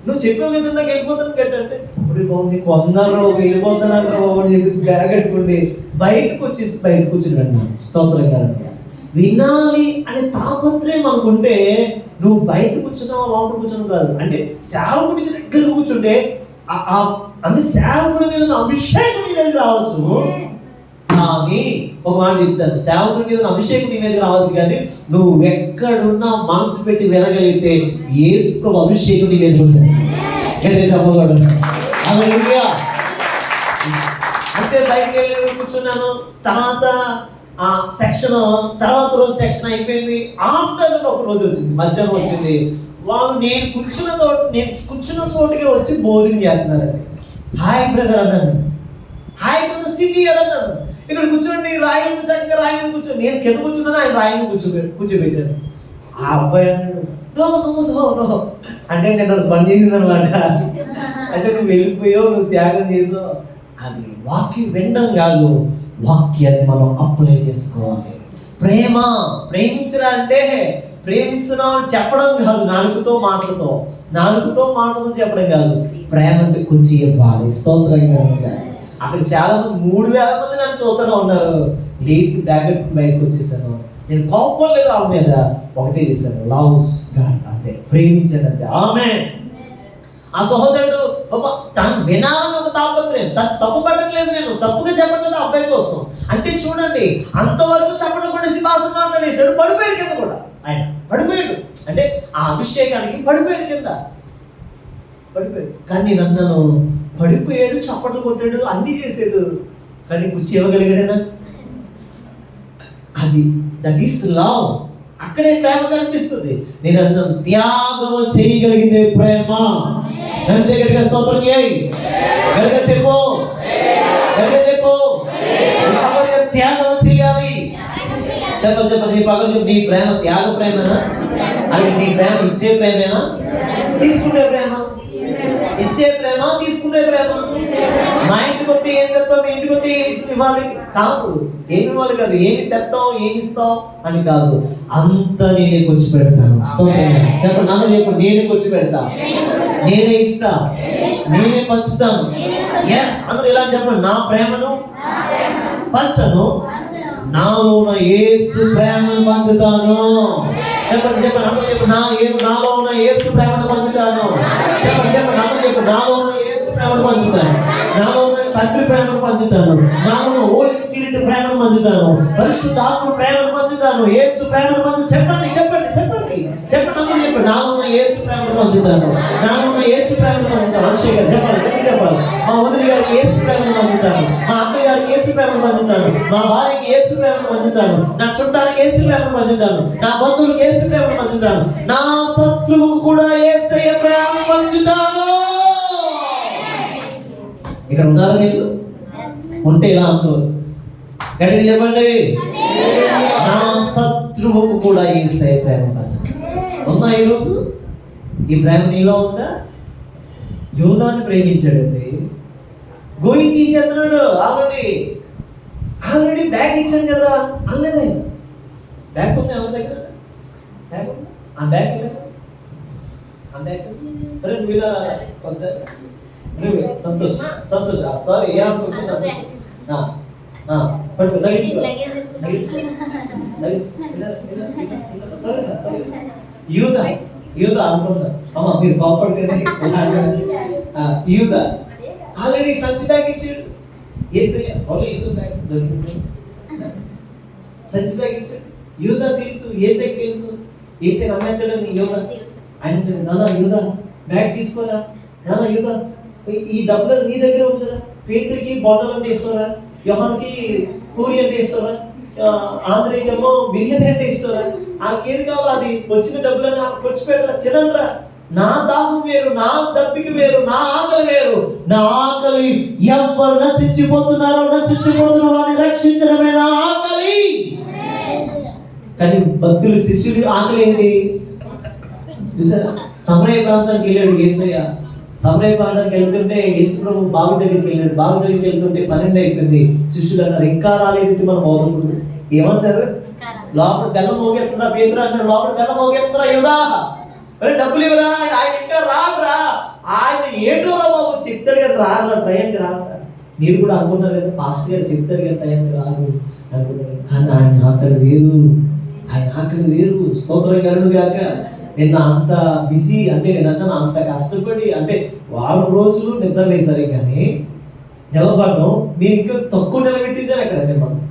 నువ్వు చెప్పావు కదా నాకు వెళ్ళిపోతాను గెట్ అంటే, బాబు నీకు 100 వెళ్ళిపోతున్నాను బాబు అని చెప్పేసి బ్యాగ్ కట్టుకోండి బయటకు కూర్చున్నాడు. స్తోత్రం గారు. వినాలి అనే తాపత్రయం అనుకుంటే నువ్వు బయట కూర్చున్నావా లోపల కూర్చున్నావు కాదు. అంటే సేవకుడి దగ్గర కూర్చుంటే అంటే సేవకుడి మీద అభిషేకం నీ మీద రావచ్చు. కానీ ఒక మాట చెప్తాను, సేవకుడి మీద అభిషేకం నీ మీద రావచ్చు, కానీ నువ్వు ఎక్కడున్నా మనసు పెట్టి వినగలిగితే యేసు ప్రభు అభిషేకం నీ మీద వచ్చింది. చెప్పకూడదు. అంటే బయటకు వెళ్ళి కూర్చున్నాను. తర్వాత ఆ సెక్షన్ తర్వాత రోజు సెక్షన్ అయిపోయింది. ఆఫ్టర్నూన్ ఒక రోజు వచ్చింది, మధ్యాహ్నం వచ్చింది. వాళ్ళు నేను కూర్చున్న చోటుకే వచ్చి భోజనం చేస్తున్నారండి. హాయ్ బ్రదర్ అన్నాను, హాయ్ బ్రదర్ సిటీ అన్నాను. ఇక్కడ కూర్చోండి, రాయి చక్కగా రాయి మీద కూర్చోండి. నేను కింద కూర్చున్నాను, ఆయన రాయి మీద కూర్చోబెట్టాను. ఆ అబ్బాయి అన్నాడు, నో నో నో నో అంటే నేను పని చేసింది అనమాట. అంటే నువ్వు వెళ్ళిపోయావు, నువ్వు త్యాగం చేసావు. అది వాక్యం వినడం కాదు, వాక్యాన్ని మనం అప్లై చేసుకోవాలి. ప్రేమించరా అంటే ప్రేమిస్తున్నావు చెప్పడం కాదు, నాలుగుతో మాటలతో చెప్పడం కాదు. ప్రేమ అంటే కొంచెం ఇవ్వాలి. స్తోత్రంగా. అక్కడ చాలా మంది 3,000 మంది నన్ను చూస్తూనే ఉన్నారు. లేచి బయటకు వచ్చేసాను. నేను కోపం లేదు ఆమె మీద, ఒకటే చేశాను, లవ్స్ గాడ్, అంతే, ప్రేమించానంతే. ఆమె ఆ సహోదరుడు తను వినాలని ఒక తాపత్రయం, తను తప్పు పడట్లేదు, నేను తప్పుగా చెప్పట్లేదు అబ్బాయి కోసం. అంటే చూడండి, అంతవరకు చెప్పడం కూడా సింహాసనం మాట్లాడేశాడు, పడిపోయాడు కింద కూడా. ఆయన పడిపోయాడు అంటే ఆ అభిషేకానికి పడిపోయాడు కింద, పడిపోయాడు. కానీ నేను అన్నాను, పడిపోయాడు, చప్పట్లు కొట్టాడు, అన్నీ చేసాడు, కానీ కుర్చీ ఇవ్వగలిగాడేనా? అది దట్ ఈస్ లవ్. అక్కడే ప్రేమ కనిపిస్తుంది. నేను అన్నాను, త్యాగం చేయగలిగిందే ప్రేమ. నన్ను దగ్గరగా స్తోత్రం చేయి, గడిగా చెప్పు, త్యాగం చేయాలి. చెప్పండి నీ పగలు చెప్పు, నీ ప్రేమ త్యాగ ప్రేమేనా? అది నీ ప్రేమ ఇచ్చే ప్రేమేనా, తీసుకునే ప్రేమ? ఇచ్చే ప్రేమ, తీసుకునే ప్రేమ. మా ఇంటికి వస్తే ఏం తెస్తావు, మీ ఇంటికి వస్తే ఏమి ఇవ్వాలి కాదు, ఏమి ఇవ్వాలి కాదు, ఏమి తెస్తావు, ఏమి ఇస్తావు అని కాదు, అంతా నేనే వచ్చి పెడతాను. చెప్పండి, అందరూ చెప్పండి, నేనే వచ్చి పెడతా, నేనే ఇస్తా, నేనే పంచుతాను. ఎస్, అందరూ ఇలా చెప్పండి, నా ప్రేమను పంచను, నాలో ఉన్న యేసు ప్రేమను పంచుతాను. చెప్పండి అందరూ చెప్పండి, నాలో ఉన్న యేసు ప్రేమను పంచుతాను. చెప్పండి అందరూ చెప్పండి, నాలో ఉన్న యేసు ప్రేమను పంచుతాను, నాలో ఉన్న తండ్రి ప్రేమను పంచుతాను, నాలో ఉన్న హోలీ స్పిరిట్ ప్రేమను పంచుతాను, పరిశుద్ధాత్మ ప్రేమను పంచుతాను, యేసు ప్రేమను పంచుతాను. చెప్పండి అందరూ చెప్పండి, నాలో ఉన్న యేసు ప్రేమను పంచుతాను, నాలో ఉన్న యేసు ప్రేమను పంచుతాను. అభిషేక్ చెప్పాలి, గట్టి చెప్పాలి. మా వదిలి గారికి యేసు ప్రేమను పంచుతాను, మా అక్కయ్య గారికి యేసు ప్రేమను పంచుతాను, మా భార్యకి యేసు ప్రేమను పంచుతాను, నా చుట్టానికి యేసు ప్రేమను పంచుతాను, నా బంధువులకు యేసు ప్రేమను పంచుతాను, నా శత్రువుకు కూడా యేసయ్య ప్రేమను పంచుతాను. ఇక్కడ ఉన్నారా మీరు? ఉంటే ఇలా అనుకోరు, గట్టిగా చెప్పండి, నా శత్రువుకు కూడా యేసయ్య ప్రేమ పంచుతాను. ఉందా ఈరోజు ఈ ప్రేమ నీలో ఉందా? యోధాన్ని ప్రేమించాడండి, గోయి తీసేస్తున్నాడు. ఆల్రెడీ బ్యాగ్ ఇచ్చాను కదా అనలేదు. బ్యాగ్ ఉంది ఎవరి దగ్గర? బ్యాగ్ ఉంది, ఆ బ్యాగ్ నువ్వు ఇలా ఒకసారి సంతోష్ సారీ ఏమనుకుంటే సంతోష్ పట్టుకో, తగ్గించుకో. యూదా అనుకుంటా, అమ్మా మీరు కాపాడుతుంది. యూదా ఆల్రెడీ సంచి బ్యాగ్ ఇచ్చాడు, ఏసయ్య ఏదో బ్యాగ్ దొరికింది, సంచి బ్యాగ్ ఇచ్చాడు. యూదా తెలుసు, ఏసయ్యకి తెలుసు, ఏసయ్య నమ్మేస్తాడని యూదా. ఆయన సరే, నాన్న యూదా బ్యాగ్ తీసుకోరా, నాన్న యూదా ఈ డబ్బులను నీ దగ్గర ఉంచరా, పేతురికి బొండలు అంటే ఇస్తారా, యోహాన్కి పూరి అంటే ఇస్తారా, ఆంధ్రేకేమో బిర్యానీ అంటే ఇస్తారా, ఆకేది కావాలో అది వచ్చిన డబ్బులను ఖర్చుపెట్టరా, తినరా. నా దాహం వేరు, నా దప్పిక వేరు, నా ఆకలి వేరు. నా ఆకలి ఎవరు నశించిపోతున్న వారిని రక్షించడమే నా ఆకలి. కానీ భక్తులు శిష్యుడి ఆకలి ఏంటి చూసారా? సమరయ ప్రాంతానికి వెళ్ళాడు యేసయ్య. సమరయ ప్రాంతానికి వెళ్తుంటే యేసు ప్రభు బావి దగ్గరికి వెళ్ళాడు. బావి దగ్గరికి వెళ్తుంటే 12 అయిపోయింది. శిష్యులు అన్నారు, ఇంకా రాలేదు మన బోధకుడు. ఏమంటారు? లోపల బెల్లం మోగేస్తున్నా పేతురు అన్నాడు, లోపల బెల్లం మోగేస్తున్నా యూదా, అరే డబ్బులు ఇవ్వరా, ఆయన ఇంకా రాడురా, ఆయన ఏంటోరా బాబు చెప్తారు కదా రారా, ట్రైన్కి రారా. మీరు కూడా అనుకున్నారు కదా, పాస్టర్ గారు చెప్తారు కదా టైంకి రాదు అనుకున్నారు. కానీ ఆయన ఆకలి వేరు. స్తోత్రం కలుగును గాక. నిన్న అంత బిజీ అంటే నేను అంత కష్టపడి అంటే వారం రోజులు నిద్ర లేసారు, కానీ నిలబడడం మీరు ఇంకా తక్కువ నిలబెట్టించారు. అక్కడ మిమ్మల్ని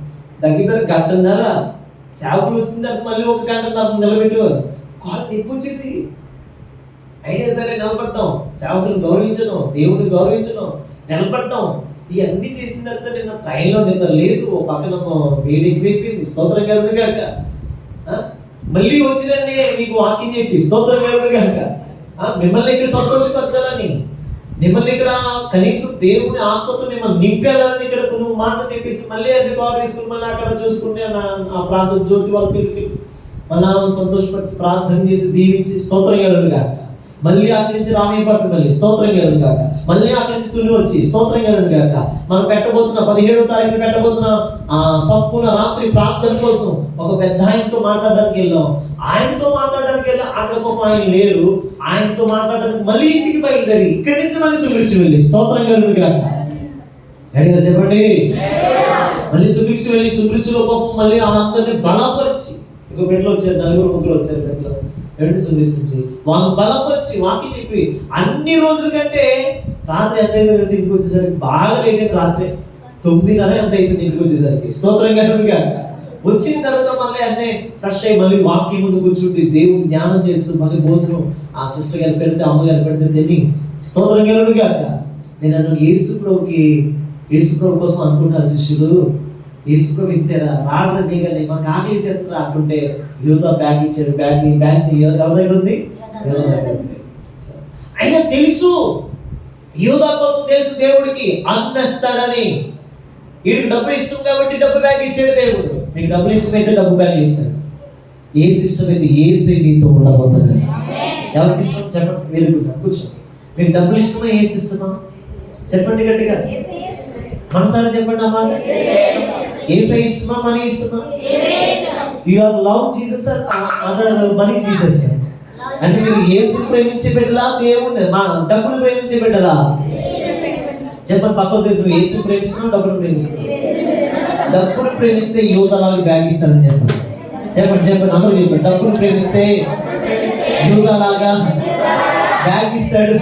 దగ్గర గంటన్నర సేవకులు వచ్చిన తర్వాత మళ్ళీ 1 గంటన్నర నిలబెట్టేవారు. కాలు నొప్పి వచ్చేసి అయినా సరే నిలబడటం, సేవకులను గౌరవించడం, దేవుని గౌరవించడం, నిలబడటం. ఇవన్నీ చేసిన తర్వాత నిన్న ట్రైన్లో నిద్ర లేదు, ఓ పక్కన వేడి ఎక్కువైపోయింది, స్తోత్రం కలుగును గాక. మళ్ళీ వచ్చినండి మీకు వాకింగ్ చెప్పి స్తోత్రం కలుగును గాక. మిమ్మల్ని ఇక్కడ సంతోషపరచాలని, మిమ్మల్ని ఇక్కడ కనీసం దేవుని ఆత్మతో మిమ్మల్ని నింపాలని ఇక్కడ నువ్వు మాట చెప్పేసి మళ్ళీ అన్ని కాల్ తీసుకుని మళ్ళీ అక్కడ చూసుకుంటే ఆ ప్రాంతం జ్యోతి వాళ్ళ పిల్లలకి మళ్ళీ సంతోషపరిచి ప్రార్థన చేసి దీవించి స్తోత్రం కలుగును గాక. మళ్ళీ అక్కడి నుంచి రామయ్యపట్నం మళ్ళీ స్తోత్రం కలుగును గాక. మళ్ళీ అక్కడి నుంచి తుని వచ్చి స్తోత్రం కలుగును గాక. మనం పెట్టబోతున్న 17వ తారీఖున పెట్టబోతున్న సంపూర్ణ రాత్రి ప్రార్థన కోసం ఒక పెద్ద ఆయనతో మాట్లాడడానికి వెళ్ళాం. ఆయనతో మాట్లాడడానికి వెళ్ళి అక్కడ పాపం ఆయన లేరు. ఆయనతో మాట్లాడడానికి మళ్ళీ ఇంటికి బయలుదేరి ఇక్కడి నుంచి మళ్ళీ సుభిక్ష వెళ్ళి స్తోత్రం కలుగును గాక. అడిగా చెప్పండి. మళ్ళీ సుభిక్ష వెళ్ళి సుభిక్షలో పాపం మళ్ళీ వాళ్ళందరినీ బలపరిచి, ఇంకో పెట్లో వచ్చారు, 4-5 వచ్చారు పెట్లో, 2 సుభిక్ష నుంచి వాళ్ళని బలపరిచి వాకి చెప్పి అన్ని రోజుల కంటే రాత్రి ఎంత అయింది తెలిసి ఇంటికి వచ్చేసరికి బాగా లేట్ అయింది. రాత్రి 9:30 ఎంత అయిపోయింది ఇంటికి వచ్చేసరికి. స్తోత్రం కలుగును గాక. వచ్చిన తర్వాత మళ్ళీ అన్నీ ఫ్రెష్ అయ్యి మళ్ళీ వాక్యం ముందు కూర్చుంటే దేవుడు జ్ఞానం చేస్తూ మళ్ళీ భోజనం ఆ సిస్టర్ గారు పెడితే, అమ్మగారు పెడితే తిని స్తోత్రం కలుగును గాక. నేను అన్నాను, యేసుప్రభు కోసం అనుకున్నారు శిష్యులు, యేసుప్రభు ఇంతేరా రాడరా నీగని మాకు ఆకలి చేస్తారా అంటుంటే యోధా బ్యాగ్ ఇచ్చాడు. బ్యాగ్ ఎవరి దగ్గర ఉంది? యోధా దగ్గర ఉంది. అయినా తెలుసు, యోధా కోసం తెలుసు దేవుడికి అన్నేస్తాడని. వీడికి డబ్బు ఇష్టం కాబట్టి డబ్బు బ్యాగ్ ఇచ్చాడు దేవుడు. మీకు డబ్బులు ఇష్టమైతే డబ్బు బ్యాగ్ ఇస్తాడు. ఏ సిస్టమ్ అయితే ఏసై నీతో ఉండబోతుంది. ఎవరికి ఇష్టం చెప్పండి, వేరుకుంటా కూర్చో. మీకు డబ్బులు ఇష్టమా ఏ సిస్టమా? చెప్పండి గట్టిగా, మనసారా చెప్పండి అమ్మా. ఏసై ఇష్టమా, మనీ ఇష్టమా? You are love Jesus or other money Jesus? అంటే మీరు యేసు ప్రేమించే బిడ్డలా, దేవుణ్ణి మా డబ్బులు ప్రేమించే బిడ్డలా? చెప్పండి పక్కన, నువ్వు యేసు ప్రేమిస్తున్నావు, డబ్బులు ప్రేమిస్తున్నావు? డబ్బులు ప్రేమిస్తే యూదాలాగా బ్యాగ్ ఇస్తాడని చెప్పండి. చెప్పండి అందరూ చెప్పండి. డబ్బులు ప్రేమిస్తే యూదాలాగా బ్యాగ్ ఇస్తాడు.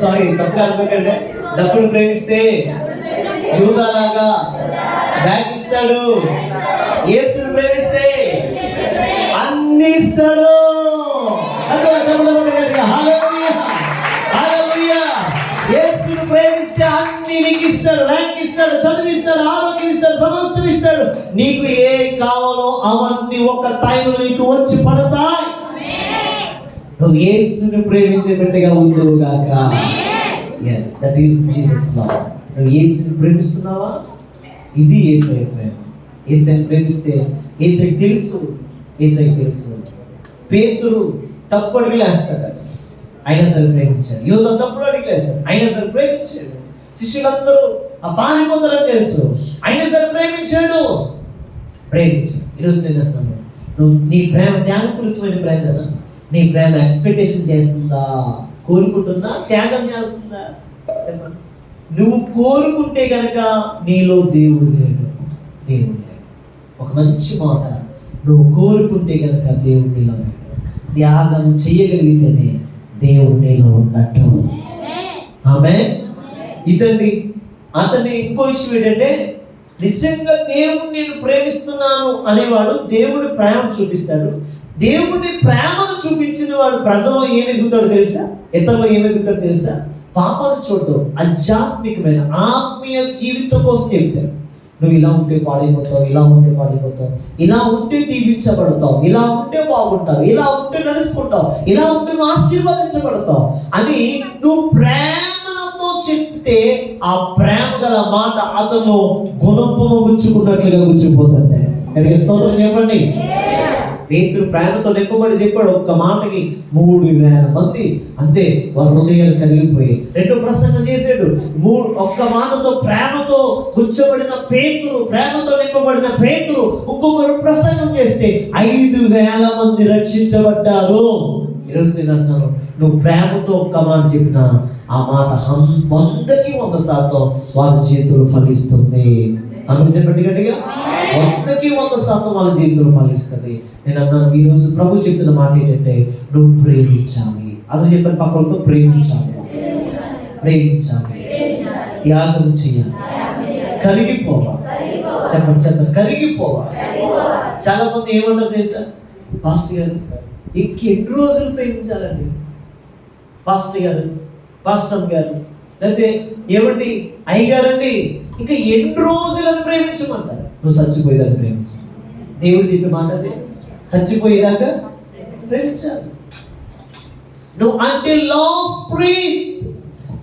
సారీ తప్పుగా అనుకోకండి. డబ్బులు ప్రేమిస్తే యూదాలాగా బ్యాగ్ ఇస్తాడు. యేసుని ప్రేమిస్తే అన్ని ఇస్తాడు. యేసుని ప్రేమిస్తే అన్ని నీకు ఇస్తాడు. ర్యాంక్ ఇస్తాడు, చదువు ఇస్తాడు, ఆరోగ్యం ఇస్తాడు, సమస్తం ఇస్తాడు. నీకు ఏం కావాలో అవన్నీ ఒక టైంలో నీకు వచ్చి పడతాయి. నువ్వు యేసుని ప్రేమించే బిడ్డగా ఉండువు గాక. yes that is Jesus love. నువ్వు యేసుని ప్రేమిస్తున్నావా? ఇది యేసయ్య ప్రేమ. యేసయ్యని ప్రేమిస్తే యేసయ్యకి తెలుసు. పేతురు తప్పు అడుగులు వేస్తాడు, అయినా సరే ప్రేమించాడు. యోధా తప్పుడు అడుగులు వేస్తాడు, అయినా సరే ప్రేమించాడు. శిష్యులందరూ ఆ పారిపోతారని తెలుసు, అయినా సరే ప్రేమించాడు. ఈరోజు నేను అంటున్నాను, నువ్వు నీ ప్రేమ త్యాగపూరితమైన ప్రేమ. నీ ప్రేమ ఎక్స్పెక్టేషన్ చేస్తుందా, కోరుకుంటుందా, త్యాగం చేస్తుందా? చెప్పండి. నువ్వు కోరుకుంటే కనుక నీలో దేవుడు లేడు. ఒక మంచి మాట, నువ్వు కోరుకుంటే కనుక దేవుడు నీలో త్యాగం చేయగలిగితేనే దేవుడు నీలో ఉన్నట్టు. ఆమేన్. ఇదండి అతని ఇంకో విషయం ఏంటంటే, నిజంగా దేవుడు నేను ప్రేమిస్తున్నాను అనేవాడు దేవుడి ప్రేమ చూపిస్తాడు. దేవుని ప్రేమను చూపించిన వాడు ప్రజల్లో ఏమి ఎదుగుతాడు తెలుసా? ఇతరులు ఏమి ఎదుగుతాడు తెలుసా? పాపను చూడటం, ఆధ్యాత్మికమైన ఆత్మీయ జీవితం కోసం చెప్తాడు. నువ్వు ఇలా ఉంటే పాడైపోతావు, ఇలా ఉంటే దీవించబడతావు, ఇలా ఉంటే బాగుంటావు, ఇలా ఉంటే నడుచుకుంటావు, ఇలా ఉంటే నువ్వు ఆశీర్వదించబడతావు అని నువ్వు ప్రేమతో చెప్తే ఆ ప్రేమ గల మాట అతను గుణపము గుచ్చుకున్నట్లుగా గుచ్చిపోతుంది. ఎక్కడికి స్తోత్రం చెప్పండి. పేతురు ప్రేమతో నింపబడి చెప్పాడు. ఒక్క మాటకి 3000 మంది అంతే వారి హృదయాలు కరిగిపోయి. రెండో ప్రసంగం చేశాడు. ఒక్క మాటతో ప్రేమతో గుచ్చబడిన పేతురు, ప్రేమతో నింపబడిన పేతురు ఇంకొకరు ప్రసంగం చేస్తే 5000 మంది రక్షించబడ్డారు. ఈరోజు నేను అంటున్నాను, నువ్వు ప్రేమతో ఒక్క మాట చెప్పిన ఆ మాట 100కి 100% వాళ్ళ జీవితంలో ఫలిస్తుంది. అందుకు చెప్పండి గట్టిగా, 100కి 100% వాళ్ళ జీవితంలో ఫలిస్తుంది. నేను అన్నాను, ఈరోజు ప్రభు చెప్తున్న మాట ఏంటంటే, నువ్వు ప్రేమించాలి. అది చెప్పని పక్కలతో ప్రేమించాలి, త్యాగం చేయాలి, కరిగిపోవాలి. చెప్పండి కరిగిపోవాలి. చాలా మంది ఏమంటారు తెలుసా? పాస్టర్ గారు ఇంకెన్ని రోజులు ప్రేమించాలండి? పాస్టర్ గారు అయితే ఏమండి అయ్యగారండి ఇంకా ఎన్ని రోజులను ప్రేమించమంటారు? నువ్వు చచ్చిపోయేదాన్ని ప్రేమించు. దేవుడు చెప్పే మాట అదే, చచ్చిపోయేదాకా ప్రేమించాలి. నువ్వు అంటే లాస్ట్ బ్రీత్,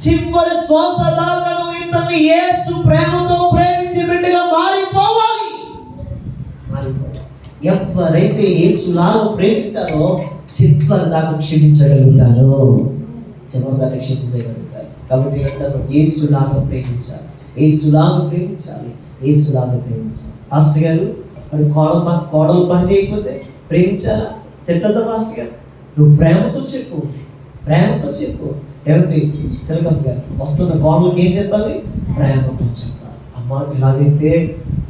చివరి శ్వాస దాకా నువ్వు ఇతన్ని యేసు ప్రేమతో ప్రేమించే బిడ్డగా మారిపోవాలి. ఎవరైతే యేసులాగా ప్రేమిస్తారో చివరి దాకా క్షమించగలుగుతారు, చివరి దాకా క్షమించగలుగుతారు. కాబట్టి అంటారు యేసులాగా ప్రేమించాలి, యేసులాగా ప్రేమించాలి, యేసులాగా ప్రేమించాలి. పాస్టర్ గారు మరి కోడలు పని చేయకపోతే ప్రేమించాలా? తిట్టద్దా పాస్టర్ గారు? నువ్వు ప్రేమతో చెప్పు, ప్రేమతో చెప్పు. ఏమండి సిలకం గారు వస్తున్న కోడలకి ఏం చెప్పాలి? ప్రేమతో చెప్పాలి. అమ్మ ఇలాగైతే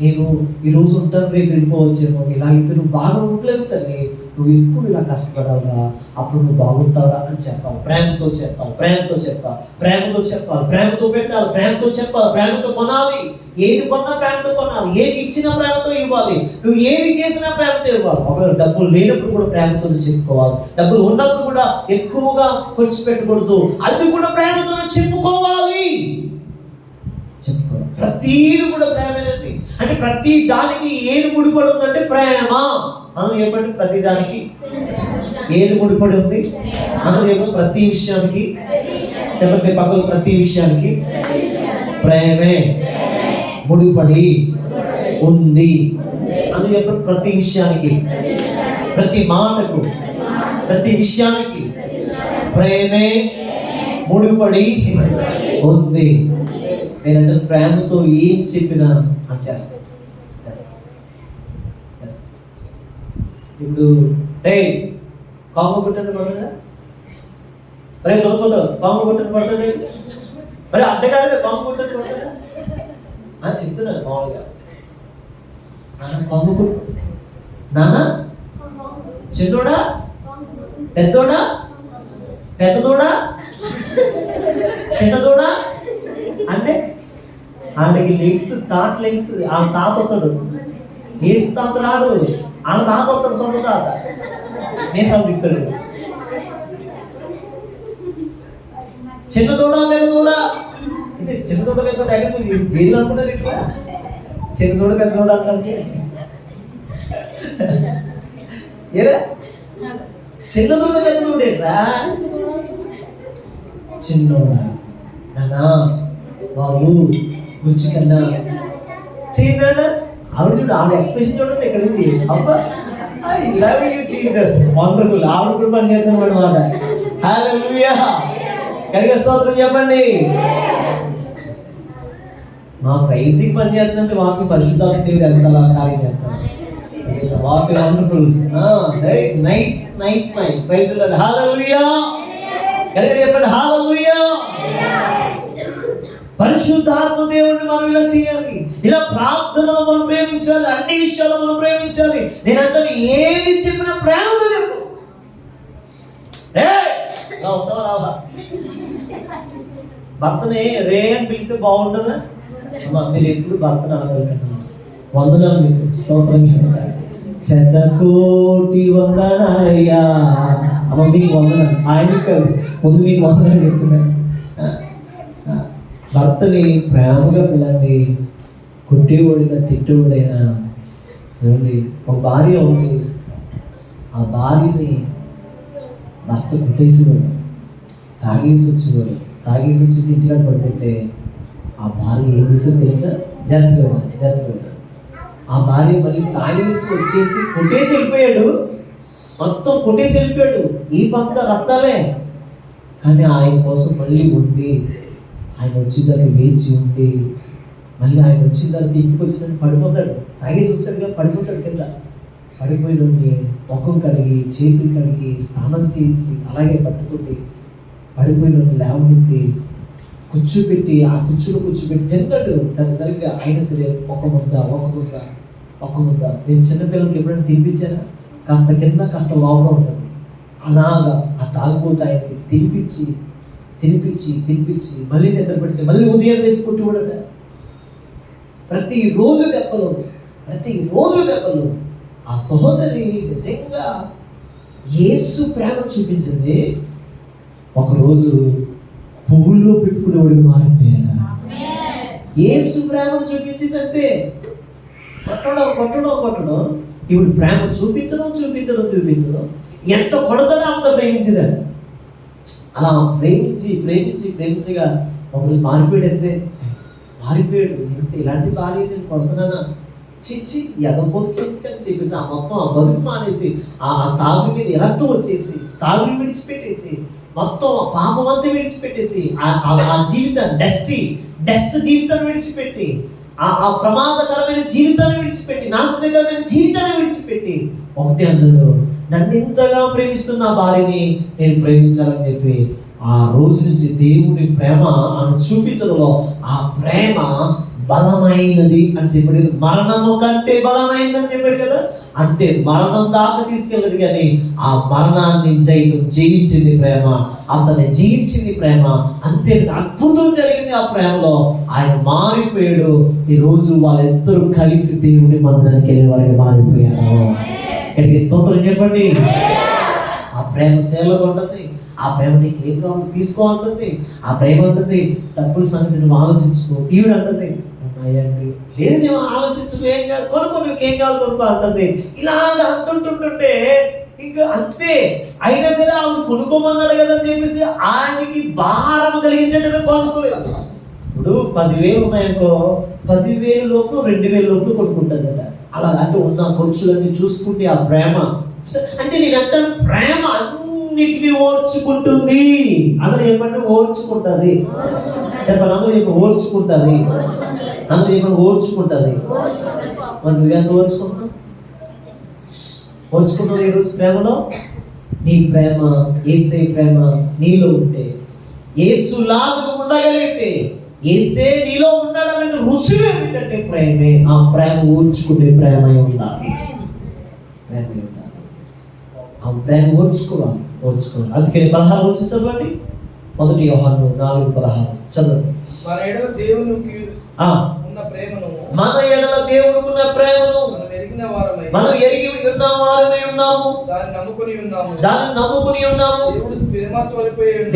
నేను ఈరోజు ఉంటాను, రేపు వెళ్ళిపోవచ్చేమో, ఇలాగైతే నువ్వు బాగా ఉండలేవు తల్లి, నువ్వు ఎక్కువ ఇలా కష్టపడాలరా, అప్పుడు నువ్వు బాగుంటావా అని చెప్పాలి. ప్రేమతో చెప్పాలి, ప్రేమతో చెప్పాలి, ప్రేమతో చెప్పాలి, ప్రేమతో పెట్టాలి, ప్రేమతో చెప్పాలి, ప్రేమతో కొనాలి. ఏది కొన్నా ప్రేమతో కొనాలి, ఏది ఇచ్చినా ప్రేమతో ఇవ్వాలి, నువ్వు ఏది చేసినా ప్రేమతో ఇవ్వాలి. ఒకవేళ డబ్బులు లేనప్పుడు కూడా ప్రేమతో చెప్పుకోవాలి, డబ్బులు ఉన్నప్పుడు కూడా ఎక్కువగా ఖర్చు పెట్టకూడదు, అది కూడా ప్రేమతో చెప్పుకోవాలి. చెప్పుకోవాలి. ప్రతీది కూడా ప్రేమేనండి. అంటే ప్రతి దానికి ఏది ముడిపడి ఉందంటే ప్రేమ. అందులో చెప్పండి, ప్రతి దానికి ఏది ముడిపడి ఉంది? అందులో చెప్పండి, ప్రతి విషయానికి చెప్పండి, పక్కన ప్రతి విషయానికి ప్రేమే ముడిపడి ఉంది. అందులో చెప్పండి, ప్రతి విషయానికి, ప్రతి మాటకు, ప్రతి విషయానికి ప్రేమే ముడిపడి ఉంది. నేనంటే ప్రేమతో ఏం చెప్పినా అది చేస్తాను. ఇప్పుడు కాంగో కొట్టండి పడతాడా? మరి దొరకపోతావు కాంగో కొట్టండి పడతాడు. మరి అడ్డగాడితే కాంగో కొట్టండి పడతాడా? చెప్తున్నాను మామూలుగా. కాంగో కొట్టు నానా, చిన్నోడా, పెద్దోడా, పెద్దదోడా, చిన్నదోడా అంటే ఆడికి లెంగ్త్ తాట లెంగ్త్ ఆ తాత వస్తాడు. ఏసు తాత రాడు, వాళ్ళ తాత వస్తాడు, సొంత తాత నేసాలు దిగుతాడు. చిన్నదోడా పెద్దదోడా, ఇది చిన్నదోడ పెద్దదోడ ఎక్కడికి గేదెలు అనుకుంటారు ఇట్లా. చిన్నదోడ పెద్దదోడ అంటే ఏరా చిన్నదోడ పెద్దదోడేట్రా? చిన్నోడా నానా బాబు గుచ్చి కన్నా చేయనా? ఆవిడ చూడు, ఆవిడ ఎక్స్ప్రెషన్ చూడండి ఎక్కడ ఉంది. అబ్బా I love you Jesus, wonderful. ఆవిడ కూడా పని చేద్దాం అన్నమాట. హల్లెలూయా, గట్టిగా స్తోత్రం చెప్పండి. మా ప్రైజింగ్ పని చేస్తుంటే వాక్యం పరిశుద్ధాత్మ దేవుడు ఎంత కార్యం చేస్తాడు. What wonderful, nice nice mind. Praise lord, hallelujah. గట్టిగా చెప్పండి హల్లెలూయా. పరిశుద్ధాత్మ దేవుడిని మనం ఇలా చేయాలి, ఇలా ప్రార్థనలో మనం ప్రేమించాలి, అన్ని విషయాల్లో మనం ప్రేమించాలి. నేను అంటాను ఏది చెప్పినా ప్రేమతో చెప్పు. రావా భర్తని రే అని పిలిస్తే బాగుంటుందా? అమ్మా మీరు ఎప్పుడు భర్తను అనగలుగుతున్నా. వందనాలు మీకు, స్తోత్రం. శతకోటి వందనాలయ్యా. అమ్మ మీకు వందనాలు, ఆయన కాదు, ముందు మీకు వందనాలు చెప్తున్నాను. భర్తని ప్రేమగా పిల్లండి, కొట్టేవాడైనా తిట్టేవాడైనా. ఏమండి ఒక భార్య ఉంది, ఆ భార్యని భర్త కొట్టేసేవాడు, తాగేసి వచ్చేవాడు, తాగేసి వచ్చేసి ఇంటికాడ పడిపోతే ఆ భార్య ఏం చేసేది తెలుసా? జాగ్రత్తగా ఆ భార్య మళ్ళీ తాగేసి వచ్చేసి కొట్టేసి వెళ్ళిపోయాడు, మొత్తం కొట్టేసి వెళ్ళిపోయాడు. ఈ భర్త రక్తాలే, కానీ ఆయన కోసం మళ్ళీ ఉండి, ఆయన వచ్చిన తర్వాత వేచి ఉంది. మళ్ళీ ఆయన వచ్చిన తర్వాత ఇంటికి వచ్చినట్టు పడిపోతాడు, తాగేసి వచ్చాడుగా పడిపోతాడు. కింద పడిపోయిన ముఖం కడిగి, చేతులు కడిగి, స్నానం చేయించి, అలాగే పట్టుకుంటే పడిపోయిన లేవనెత్తి కూర్చోబెట్టి, ఆ కుర్చీలో కూర్చోబెట్టి తిన్నాడు. తను సరిగ్గా అయినా సరే ఒక ముద్ద. నేను చిన్నపిల్లలకి ఎప్పుడైనా తినిపించానా? కాస్త కింద కాస్త లోపల ఉంటుంది. అలాగా ఆ తాగుబోతు ఆయనకి తినిపించి మళ్ళీ నిద్ర పెడితే మళ్ళీ ఉదయం వేసి కొట్టుకోడట. ప్రతిరోజు దెబ్బలు. ఆ సహోదరి నిజంగా యేసు ప్రేమ చూపించింది. ఒకరోజు పువ్వుల్లో పెట్టుకునేవాడికి మారిపోయాడా? యేసు ప్రేమను చూపించిందంతే. కొట్టడం ఇప్పుడు ప్రేమ చూపించడం ఎంత కొడతాడో అంత ప్రేమించిందంట. అలా ప్రేమించగా ఒకరోజు మారిపోయాడు. ఎంత ఇలాంటి భార్య నేను కొడుతున్నానా, చిచ్చి ఎదబొతుకి అని చెప్పేసి ఆ మొత్తం ఆ బతుకు మానేసి ఆ తాగుడి మీద రక్తం వచ్చేసి తాగుడు విడిచిపెట్టేసి మొత్తం పాపం అంతా విడిచిపెట్టేసి ఆ జీవితం డస్ట్ జీవితాన్ని విడిచిపెట్టి ఆ ప్రమాదకరమైన జీవితాన్ని విడిచిపెట్టి నాశనకరమైన జీవితాన్ని విడిచిపెట్టి ఒకటే అన్నాడు, నన్ను ఇంతగా ప్రేమిస్తున్న భార్యని నేను ప్రేమించాలని చెప్పి ఆ రోజు నుంచి దేవుని ప్రేమ ఆమె చూపించడంలో ఆ ప్రేమ బలమైనది అని చెప్పాడు. మరణము కంటే బలమైనది అని చెప్పాడు కదా. అంతే, మరణం దాకా తీసుకెళ్ళదు కానీ ఆ మరణాన్ని జయించింది ప్రేమ, అతన్ని జయించింది ప్రేమ. అంతే, అద్భుతం జరిగింది ఆ ప్రేమలో. ఆయన మారిపోయాడు. ఈ రోజు వాళ్ళిద్దరూ కలిసి దేవుని మందిరానికి వెళ్ళే వారికి మారిపోయారు. ఇక్కడికి స్తోత్రం చెప్పండి. ఆ ప్రేమ సేవగా ఉంటుంది. ఆ ప్రేమ నీకు ఏం కావాలి తీసుకో అంటుంది. ఆ ప్రేమ అంటుంది డబ్బుల సంగతి నువ్వు ఆలోచించుకో. ఈవిడ అంటుంది ఉన్నాయండి, లేదు నువ్వు ఆలోచించుకో, ఏం కాదు కొనుక్కో, నువ్వు ఏం కావాలి కొనుక్కో అంటుంది. ఇలాగ అంటుంటుంటే ఇంకా అంతే. అయినా సరే ఆవిడ కొనుక్కోమన్నాడు కదా అని చెప్పేసి ఆయనకి భారం కలిగించేటట్టు కొనుక్కోలేదు. ఇప్పుడు 10,000 ఉన్నాయనుకో, 10,000 లోపు 2,000 లోపు కొనుక్కుంటుందట. అలా అంటే ఉన్న ఖర్చులన్నీ చూసుకుంటే ఆ ప్రేమ అంటే నేను అంటాను, ప్రేమ అన్నిటినీ ఓర్చుకుంటుంది. అందరూ ఏమంటే ఓర్చుకుంటుంది. చెప్పండి, అందరూ చెప్పి ఓర్చుకుంటుంది. అందరూ చెప్పండి ఓర్చుకుంటుంది. మరి నువ్వేంత ఓర్చుకుంటావు ఈరోజు ప్రేమలో? నీ ప్రేమ యేసే ప్రేమ నీలో ఉంటే, యేసులాగా ఉండగలిగితే, యేసే నీలో ఉన్నాడనేది రుజువు ఏమిటంటే ప్రేమే. ఆ ప్రేమ ఓర్చుకునే ప్రేమ ఉండాలి. ఆ ప్రేమ ఓర్చుకోవాలి. అందుకని 16 వచ్చి చదవండి. 1 యోహాను 4:16 చదవండి. మన ఎడల దేవునికి ఉన్న ప్రేమను మనం ఎరిగి ఉన్న వారమై ఉన్నాము, దాన్ని నమ్ముకుని ఉన్నాము.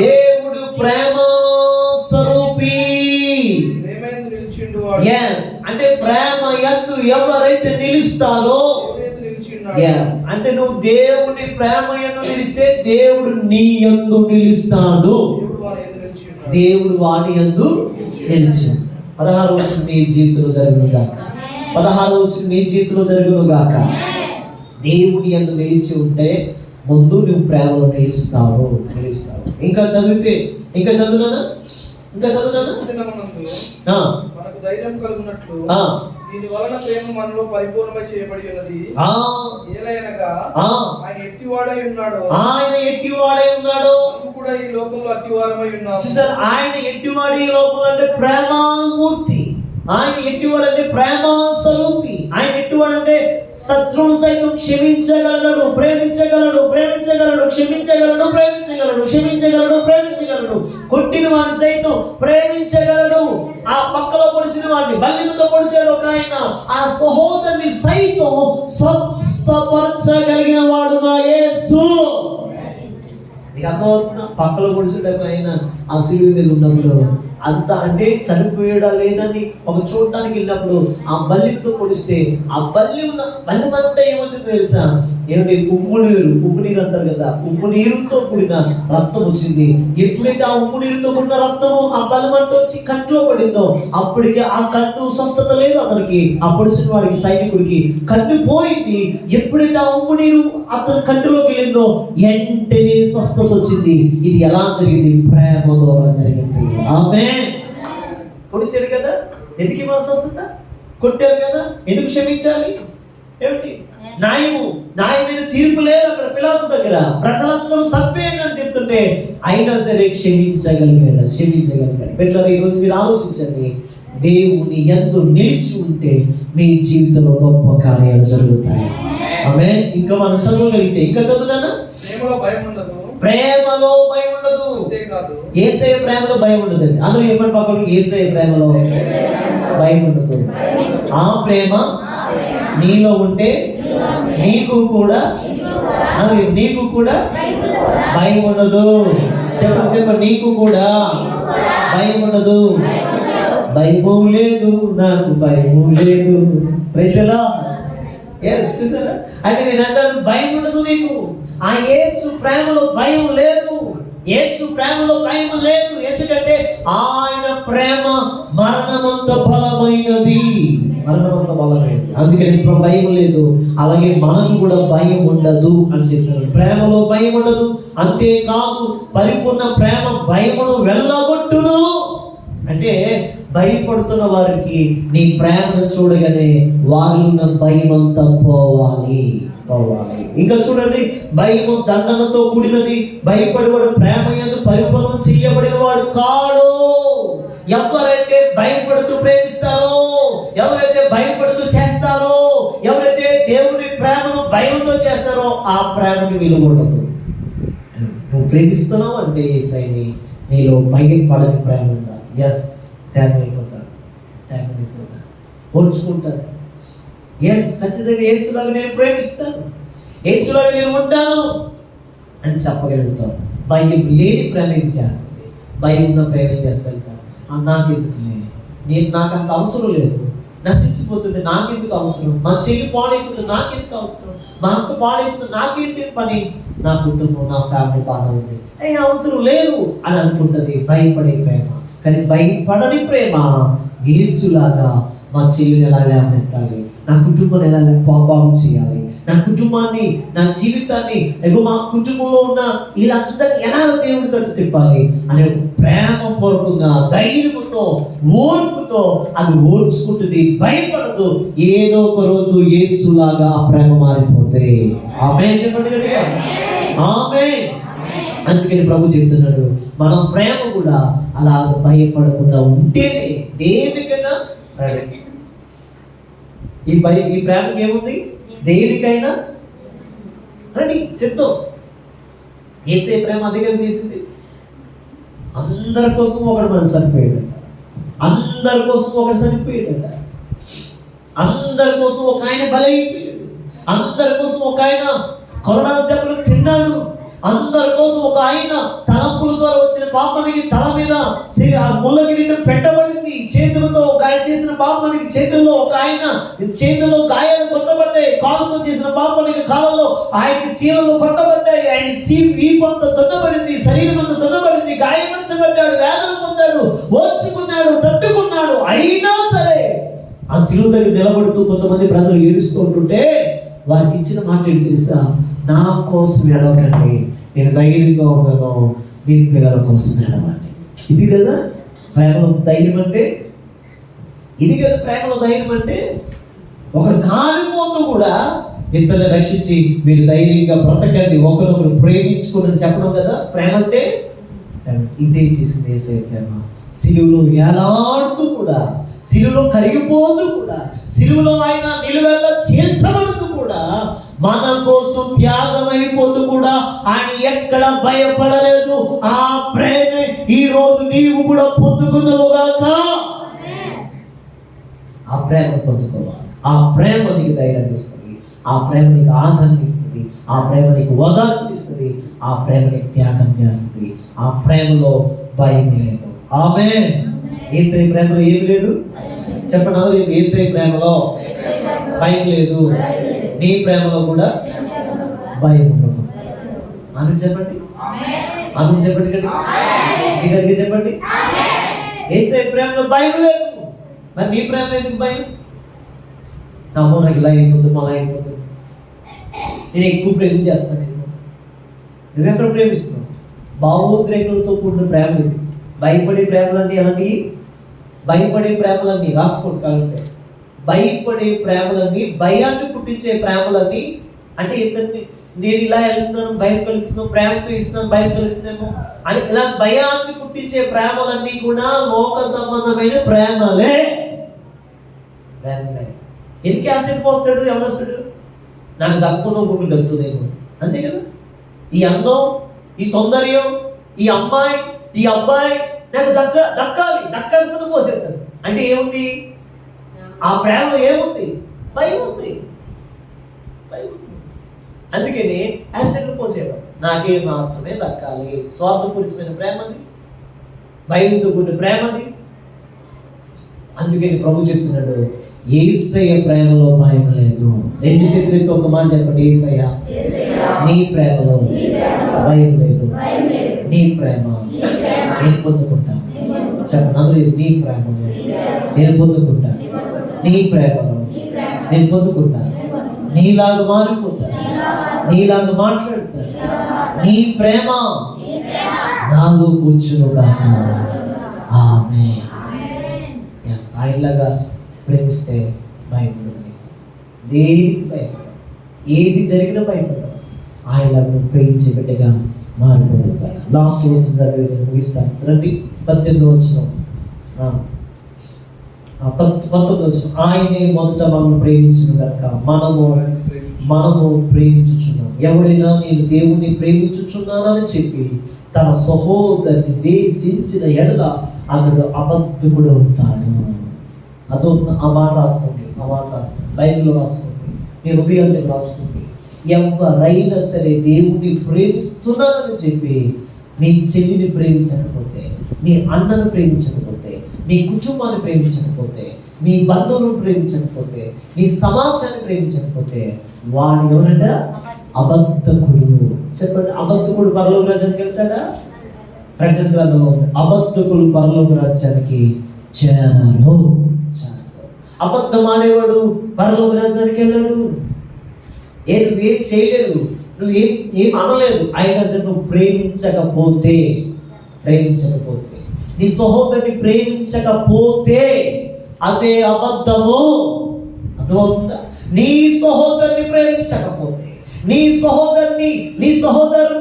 దేవుడు ప్రేమ స్వరూపి. అంటే ప్రేమ యందు ఎవరైతే నిలుస్తారో, అంటే నువ్వు దేవుని ప్రేమ యందు నిలిస్తే దేవుడు నీ యందు నిలుస్తాడు. దేవుడు వాడి యందు నిలిచి 16 వచ్చిన మీ జీవితంలో జరుగును గాక. 16 వచ్చిన మీ జీవితంలో జరుగును గాక. దేవుడి యందు నిలిచి ఉంటే ముందు నువ్వు ప్రేమలో నిలుస్తావు. ఇంకా చదువునానా మనకు ధైర్యం కలుగునట్లు దీని వలన ప్రేమ మనలో పరిపూర్ణమై చేయబడి ఉన్నది. ఏలయనగా ఆయన ఎట్టివాడై ఉన్నాడు మనము కూడా ఈ లోకంలో అట్టివారమై ఉన్నాము. చూసారు, ఆయన ఎట్టివాడు ఈ లోకంలో అంటే ప్రేమామూర్తి. ఆయన ఎట్టివాడు అంటే ప్రేమ స్వరూపి. ఆయన ఎట్టివాడు అంటే శత్రువును సైతం క్షమించగలడు, ప్రేమించగలడు, కొట్టిన వాడిని సైతం ప్రేమించగలడు. ఆ పక్కలో పొడిచిన వాడిని, బల్లితో పొడిచాడు ఒక ఆయన, ఆ సహోదరుని సైతం స్వస్థపరచగలిగిన వాడు నా యేసు. మీకు అర్థమవుతుందా? పక్కలో పొడిచాడు ఆయన ఆ శిలువ మీద ఉన్నప్పుడు అంత అంటే చనిపోయాడా లేదని ఒక చూడటానికి వెళ్ళినప్పుడు ఆ బల్లితో పొడిస్తే ఆ బల్లిమంతా ఏమొచ్చింది తెలుసా? ఏమిటి? ఉప్పు నీరు అంటారు కదా, ఉప్పు నీరుతో కూడిన రక్తం వచ్చింది. ఎప్పుడైతే ఆ ఉప్పు నీరుతో కూడిన రక్తము ఆ బలిమంట వచ్చి కంట్లో పడిందో అప్పటికే ఆ కన్ను స్వస్థత లేదు అతనికి. ఆ పొడిచిన వాడికి సైనికుడికి కన్ను పోయింది. ఎప్పుడైతే ఆ ఉప్పు నీరు అతని కంటిలోకి వెళ్ళిందో వెంటనే స్వస్థత వచ్చింది. ఇది ఎలా జరిగింది? ప్రేమ ద్వారా జరిగింది. ఆమె పొడిచాడు కదా, ఎందుకు ఇవ్వాలి స్వస్థత? కొట్టారు కదా, ఎందుకు క్షమించాలి? ఏమిటి? న్యాయమైన తీర్పు లేదు అక్కడ పిలాతు దగ్గర. ప్రజలందరూ సభ్యుని అని చెప్తుంటే అయినా సరే క్షమించగలిగాడు. బిడ్డలారా, ఈరోజు మీరు ఆలోచించండి, దేవుని యందు నిలిచి ఉంటే మీ జీవితంలో గొప్ప కార్యాలు జరుగుతాయి. ఆమె ఇంకా మనం చదవగలిగితే ఇంకా చదువునా? ప్రేమలో భయం ఉండదు. యేసయ్య ప్రేమలో భయం ఉండదు. అందరూ ఎప్పటి పక్కన యేసయ్య ప్రేమలో భయం ఉండదు. ఆ ప్రేమ నీలో ఉంటే నీకు కూడా భయం ఉండదు. చెప్పండి, నీకు కూడా భయం ఉండదు. భయము లేదు, నాకు భయము లేదు. Praise the lord. చూసారా? అంటే నేను అంటాను, భయం ఉండదు నీకు. ఆ యేసు ప్రేమలో భయం లేదు. యేసు ప్రేమలో భయం లేదు. ఎందుకంటే ఆయన ప్రేమ మరణమంత బలమైనది. మరణమంత బలమైనది. అందుకని ఇప్పుడు భయం లేదు. అలాగే మనకు కూడా భయం ఉండదు అని చెప్తారు. ప్రేమలో భయం ఉండదు. అంతేకాదు, పరిపూర్ణ ప్రేమ భయమును వెళ్ళగొట్టును. అంటే భయపడుతున్న వారికి నీ ప్రేమను చూడగానే వారిలో భయం అంతా పోవాలి. ఇంకా చూడండి, భయము దండనతో కూడినది. భయపడేవాడు ప్రేమ యందు పరిపూర్ణం చేయబడిన వాడు కాడు. ఎవరైతే భయపడుతూ ప్రేమిస్తారో, ఎవరైతే భయపడుతూ చేస్తారో, ఎవరైతే దేవుని ప్రేమను భయంతో చేస్తారో ఆ ప్రేమకి విలువ ఉండదు. నువ్వు ప్రేమిస్తున్నావు అంటే యేసయ్యని, నీలో భయపడని ప్రేమ ఉండాలి. ఎస్, త్యాగమైపోతాడు, ఓర్చుకుంటాడు. ఎస్, ఖచ్చితంగా యేసులాగా నేను ప్రేమిస్తాను, యేసులాగా నేను ఉంటాను అని చెప్పగలుగుతాను. భయం లేని ప్రేమ ఇది చేస్తుంది. భయం ఉన్న ప్రేమ ఏం చేస్తుంది సార్? నాకెందుకు లేదు, నాకు అంత అవసరం లేదు, నశించిపోతుంటే నాకెందుకు అవసరం, మా చెల్లి పాడైపోతుంది నాకెందుకు అవసరం, మా అక్క పాడైపోతుంది నాకేంటి పని, నా కుటుంబం నా ఫ్యామిలీ బాగా ఉంది, అవసరం లేదు అని అనుకుంటుంది భయపడే ప్రేమ. కానీ భయపడని ప్రేమ యేసులాగా మా చెల్లిని ఎలా లేవనెత్తాలి, నా కుటుంబాన్ని ఎలా బాగు చేయాలి, నా కుటుంబాన్ని, నా జీవితాన్ని, మా కుటుంబంలో ఉన్న వీళ్ళందరినీ ఎలా దేవుడి తట్టు తిప్పాలి అనే ప్రేమ పూర్వకంగా ధైర్యంతో ఓర్పుతో అది ఓర్చుకుంటుంది. భయపడదు. ఏదో ఒక రోజు యేసులాగా ఆ ప్రేమ మారిపోతే ఆమేన్ చెప్పండి గట్టిగా, ఆమేన్. అందుకని ప్రభు చెప్తున్నాడు, మనం ప్రేమ కూడా అలా భయపడకుండా ఉంటేనే దేనికైనా రెడీ. ఈ ప్రేమకి ఏముంది? దేనికైనా రెడీ, సిద్ధం. యేసే ప్రేమ అధికం తీసింది. అందరి కోసం ఒకడు మనం చనిపోయాడట, అందరి కోసం ఒకడు చనిపోయాడట, అందరి కోసం ఒక ఆయన బలైపోయాడు, అందరి కోసం ఒక ఆయన కరోనా దెబ్బలు తిన్నాడు, అందరి కోసం ఒక ఆయన తలంపుల ద్వారా వచ్చిన పాపానికి తల మీద ముళ్ళ కిరీటం పెట్టబడింది, చేతులతో గాయం చేసిన పాపానికి చేతుల్లో ఒక ఆయన చేతుల్లో గాయాలు కొట్టబడ్డాయి, కాలుతో చేసిన పాపానికి కాళ్ళలో ఆయనకి శీలలో కొట్టబడ్డాయి, ఆయన వీపంతా తొండబడింది, శరీరం అంతా తొండబడింది, గాయపరచబడ్డాడు, వేదన పొందాడు, ఓర్చుకున్నాడు, తట్టుకున్నాడు. అయినా సరే ఆ శిలువ దగ్గర నిలబడుతూ కొంతమంది ప్రజలు ఏడుస్తూ ఉంటుంటే వారికి ఇచ్చిన మాట ఏంటి తెలుసా? నా కోసం ఏడవకండి, నేను ధైర్యంగా ఉన్నాను, నేను పిల్లల కోసం ఏడవండి. ఇది కదా ప్రేమలో ధైర్యం అంటే, ఇది కదా ప్రేమలో ధైర్యం అంటే. ఒకడు కాలిపోతూ కూడా ఇద్దరిని రక్షించి మీరు ధైర్యంగా బ్రతకండి, ఒకరొకరు ప్రేమించుకోండి చెప్పడం కదా ప్రేమ అంటే. ఇదే చేసింది యేసయ్య ప్రేమ. సిలువలో ఏలాడుతూ కూడా, సిలువలో కరిగిపోతూ కూడా, సిలువలో ఆయన నిలువెల్లా చేర్చబడుతూ కూడా, మన కోసం త్యాగం అయిపోతూ కూడా ఆయన ఎక్కడ భయపడలేదు. ఆ ప్రేమ ఈ రోజు నీవు కూడా పొందుకున్నావుగాక. ఆ ప్రేమ పొందుకోవాలి. ఆ ప్రేమ నీకు ధైర్యం ఇస్తుంది, ఆ ప్రేమ నీకు ఆదరణ ఇస్తుంది, ఆ ప్రేమ నీకు ఓదార్పు ఇస్తుంది, ఆ ప్రేమ నీకు త్యాగం చేస్తుంది. ఆ ప్రేమలో భయం లేదు. ఆమేన్. యేసయ్య ప్రేమలో ఏమి లేదు చెప్పండి. యేసయ్య ప్రేమలో భయం లేదు. నీ ప్రేమలో కూడా భయం ఉండదు. ఆమేన్ చెప్పండి, ఆమేన్ చెప్పండి, గట్టిగా చెప్పండి. యేసయ్య ప్రేమలో భయం లేదు. మరి నీ ప్రేమ ఎందుకు భయం? నామో నాకు ఇలా అయిపోతుంది, అలా అయిపోతుంది, నేను ఎక్కువ ప్రేమ చేస్తాను. నువ్వెక్కడ ప్రేమిస్తున్నావు? భావోద్రేకులతో కూడిన ప్రేమ ఇది. భయపడే ప్రేమలన్నీ అలాంటి, భయపడే ప్రేమలన్నీ రాసుకోండి. భయపడే ప్రేమలన్నీ, భయాన్ని పుట్టించే ప్రేమలన్నీ అంటే ఇద్దరిని నేను ఇలా వెళ్తున్నాను, భయం కలుగుతున్నాను, ప్రేమతో ఇస్తున్నాను, భయం కలుగుతున్నాను అని ఇలా భయాన్ని పుట్టించే ప్రేమలన్నీ కూడా లోక సంబంధమైన ప్రేమలే. ఎందుకు ఆశపోతాడు ఎవరొస్తాడు? నాకు దక్కున్న ఇంకొకరు దక్కుతుందేమో, అంతే కదా. ఈ అందం, ఈ సౌందర్యం, ఈ అమ్మాయి, ఈ అబ్బాయి నాకు దక్కకపోతే పోసేస్తాడు. అంటే ఏముంది ఆ ప్రేమలో? ఏముంది? భయం ఉంది. అందుకని యాసిడ్ పోసేవాడు. నాకే మాత్రమే దక్కాలి. స్వార్థపూరితమైన ప్రేమ అది. భయంతో కూడిన ప్రేమది. అందుకని ప్రభు చెప్తున్నాడు, యేసయ్య ప్రేమలో భయం లేదు. రెండు చేతులతో ఒక మాట చెప్పండి, యేసయ్య నీ ప్రేమలో భయం లేదు. నీ ప్రేమ నేను పొందుకుంటాను. చెప్పండి అందరూ, నీ ప్రేమను నేను పొందుకుంటాను. నీ ప్రేమను నేను పొందుకుంటాను. నీలాగా మారిపోతాను, నీలాగా మాట్లాడతాను. నీ ప్రేమ నాలో కూర్చును గాక. ఆమేన్. ఎస్, ఆయనలాగా ప్రేమిస్తే భయపడదు. దేనికి భయపడదు, ఏది జరిగినా భయపడదు. ఆయనలాగా నువ్వు ప్రేమించే బిడ్డగా మారిపోతుంది. లాస్ట్ వచ్చిన చదివి నేను ముగిస్తాను. చూడండి 18వ వచనం, 19వ వచనం. ఆయనే మొదట మనల్ని ప్రేమించిన కనుక మనము ప్రేమించుచున్నాం. ఎవడైనా నేను దేవుణ్ణి ప్రేమించుచున్నానని చెప్పి తన సహోదరుని ద్వేషించిన ఎడల అతడు అబద్ధకుడు అవుతాడు. ఆ మాట రాసుకోండి, బైబిల్లో రాసుకోండి, మీ హృదయాన్ని రాసుకోండి. ఎవరైనా సరే దేవుణ్ణి ప్రేమిస్తున్నానని చెప్పి నీ చెల్లిని ప్రేమించకపోతే, నీ అన్నను ప్రేమించకపోతే, నీ కుటుంబాన్ని ప్రేమించకపోతే, నీ బంధువులను ప్రేమించకపోతే, నీ సమాజాన్ని ప్రేమించకపోతే వాడు ఎవరంట? అబద్ధకుడు. చెప్పండి, అబద్ధకుడు పరలోక రాజ్యానికి వెళ్తాడా? ప్రకటన గ్రంథంలో ఉంది, అబద్ధకుడు పరలోక రాజ్యానికి చేరరు. అబద్ధం ఆడేవాడు పరలోక రాజ్యానికి వెళ్ళాడు. నువ్వేం చేయలేదు, నువ్వేం అనలేదు, అయినా సరే నువ్వు ప్రేమించకపోతే, నీ సహోదరుని ప్రేమించకపోతే అదే అబద్ధము. అర్థమవుతుందా? నీ సహోదరుని ప్రేమించకపోతే, నీ సహోదరుని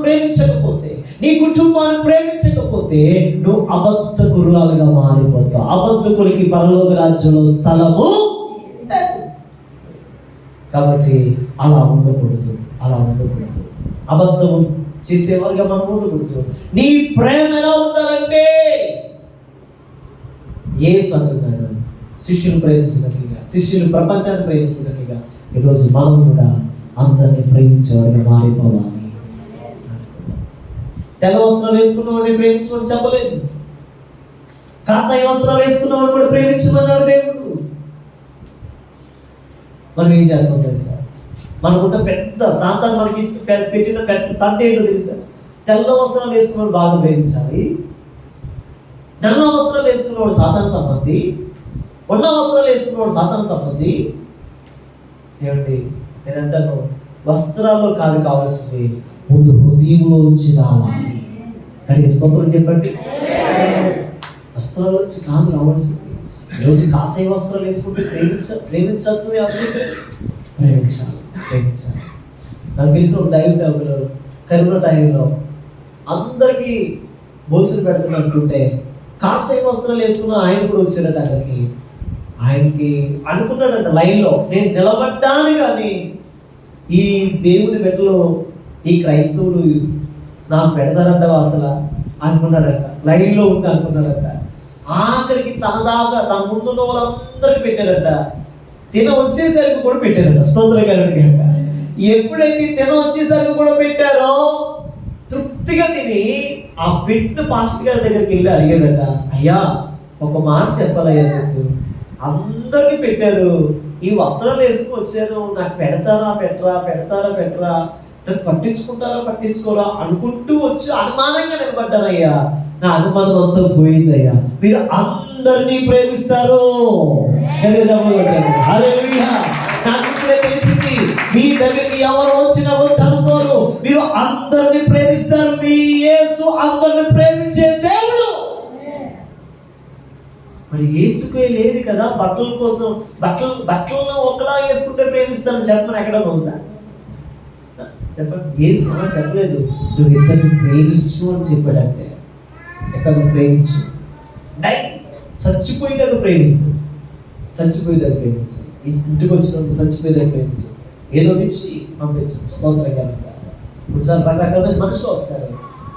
ప్రేమించకపోతే, నీ కుటుంబాన్ని ప్రేమించకపోతే నువ్వు అబద్ధకురాలుగా మారిపోతావు. అబద్ధకులకి పరలోక రాజ్యంలో స్థలము లేదు. కాబట్టి అలా ఉండకూడదు. అబద్ధం చేసేవారుగా మనం ఉండకూడదు. నీ ప్రేమ ఎలా ఉండాలంటే, యేసు అంటున్నాడు, శిష్యులు ప్రేమించగలిగా, శిష్యులు ప్రపంచాన్ని ప్రేమించగలిగా, ఈరోజు మనం కూడా అందరినీ ప్రేమించేవాడిగా మారిపోవాలి. తెల్ల వస్త్రాలు వేసుకున్నవాడిని ప్రేమించమని చెప్పలేదు, కాషాయ వస్త్రాలు వేసుకున్నవాడు కూడా ప్రేమించమన్నాడు దేవుడు. మనం ఏం చేస్తాం తెలుసా? మనకున్న పెద్ద సాతాను మనకి పెట్టిన పెద్ద తంట ఏంటో తెలుసా? తెల్ల వస్త్రాలు వేసుకున్నవాడు బాగా ప్రేమించాలి, నల్ల వస్త్రాలు వేసుకున్నవాడు సాతాను సంబంధి, ఉన్న వస్త్రాలు వేసుకున్నవాడు సాతాను సంబంధి. ఏమండి, నేను అంటాను, వస్త్రాల్లో కాదు కావాల్సింది, ముందు హృదయంలో నుంచి రావాలి. కానీ స్తోత్రం చెప్పండి, వస్త్రాల నుంచి కాదు రావాల్సింది. ఈరోజు కాషాయ వస్త్రాలు వేసుకుంటే ప్రేమించద్దు, ప్రేమించాలి. నాకు తెలిసిన ఒక దైవ సేవకులు కరోనా టైంలో అందరికీ భోజనం పెడుతున్నా అంటుంటే కాషాయ వస్త్రాలు వేసుకున్న ఆయన కూడా వచ్చాడట. ఆయనకి అనుకున్నాడంట, లైన్లో నేను నిలబడ్డాను కానీ ఈ దేవుని బిడ్డలో ఈ క్రైస్తవులు నాకు పెడతారంట అసలు అనుకున్నాడంట. లైన్లో ఉండి అనుకున్నాడంట. ఆఖరికి తన ముందున్న వాళ్ళందరికీ పెట్టారంట. తిన వచ్చేసరికి కూడా పెట్టారంట. స్తోత్రం కలుగును గాక. ఎప్పుడైతే తిన వచ్చేసరికి కూడా పెట్టారో తృప్తిగా తిని ఆ పెట్టిన పాస్టర్ గారి దగ్గరికి వెళ్ళి అడిగారట, అయ్యా ఒక మాట చెప్పాలయ్యా, నాకు అందరికీ పెట్టారు, ఈ వస్త్రాలు వేసుకుని వచ్చాను, నాకు పెడతారా పెట్టరా, నన్ను పట్టించుకోరా అనుకుంటూ వచ్చి అనుమానంగా నిలబడ్డానయ్యా. నా అనుమానం అంతా పోయిందయ్యా. మీరు అందరినీ ప్రేమిస్తారు. నాకు తెలిసింది, మీ దగ్గరికి ఎవరు వచ్చినా వద్దనుకోరు, మీరు అందరినీ ప్రేమిస్తారు. మీ యేసు అందరిని ప్రేమించే దేవుడు. మరి యేసుకే లేదు కదా బట్టల కోసం, బట్టలను ఒకలా వేసుకుంటే ప్రేమిస్తాను చెప్పని ఎక్కడ ఉందా? చెప్పండి, యేసు చెప్పలేదు, నువ్వు ఇద్దరిని ప్రేమించు అని చెప్పాడంటే. ఇద్దరిని ప్రేమించు, చచ్చిపోయేదాకా ప్రేమించు, ఇంటికి వచ్చినప్పుడు చచ్చిపోయేదాకా ప్రేమించు. ఏదో తెచ్చి పంపించు. స్తోత్రంగా ఇప్పుడు సార్ రకరకాలమైన మనుషులు వస్తారు,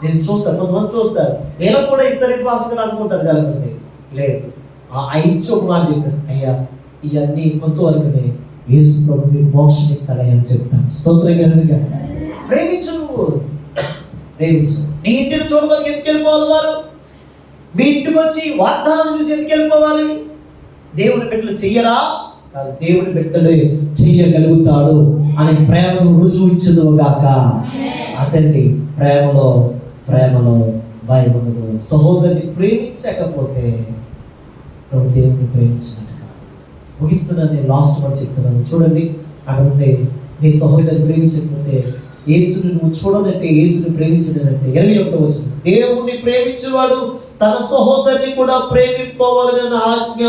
నేను చూస్తాను, కొంతమంది చూస్తారు, నేను కూడా ఇద్దరికి పాస్టర్ అనుకుంటారు చాలా మంది. లేదు, ఆ ఇచ్చి ఒక మాట చెప్తాను, అయ్యా ఇవన్నీ కొంతవరకునే యేసు ప్రభు మీకు మోక్షం ఇస్తాడని అని చెప్తాను. స్తోత్రంగా ప్రేమించు. నీ ఇంటిని చూడడానికి ఎందుకు వెళ్ళిపోవాలి వారు? మీ ఇంటికి వచ్చి వాగ్దానం చూసి ఎందుకు వెళ్ళిపోవాలి? దేవుని బిడ్డలు చెయ్యరా? కాదు, దేవుని బిడ్డలు చెయ్యగలుగుతాడు అనే ప్రేమను రుజువు ఇచ్చుదుగాక. అతన్ని ప్రేమలో భయం ఉండదు. సహోదరుని ప్రేమించకపోతే నువ్వు దేవుని ప్రేమించినట్టు కాదు. ముగిస్తున్నాను, నేను లాస్ట్ మాట చెప్తున్నాను. చూడండి, అక్కడ ఉంది, నీ సహోదరుని ప్రేమించకపోతే యేసుని నువ్వు చూడనంటే, యేసుని ప్రేమించదనంటే. 21వ వచనం, దేవుణ్ణి ప్రేమించేవాడు తన సహోదరుని కూడా ప్రేమింపవలన ఆజ్ఞ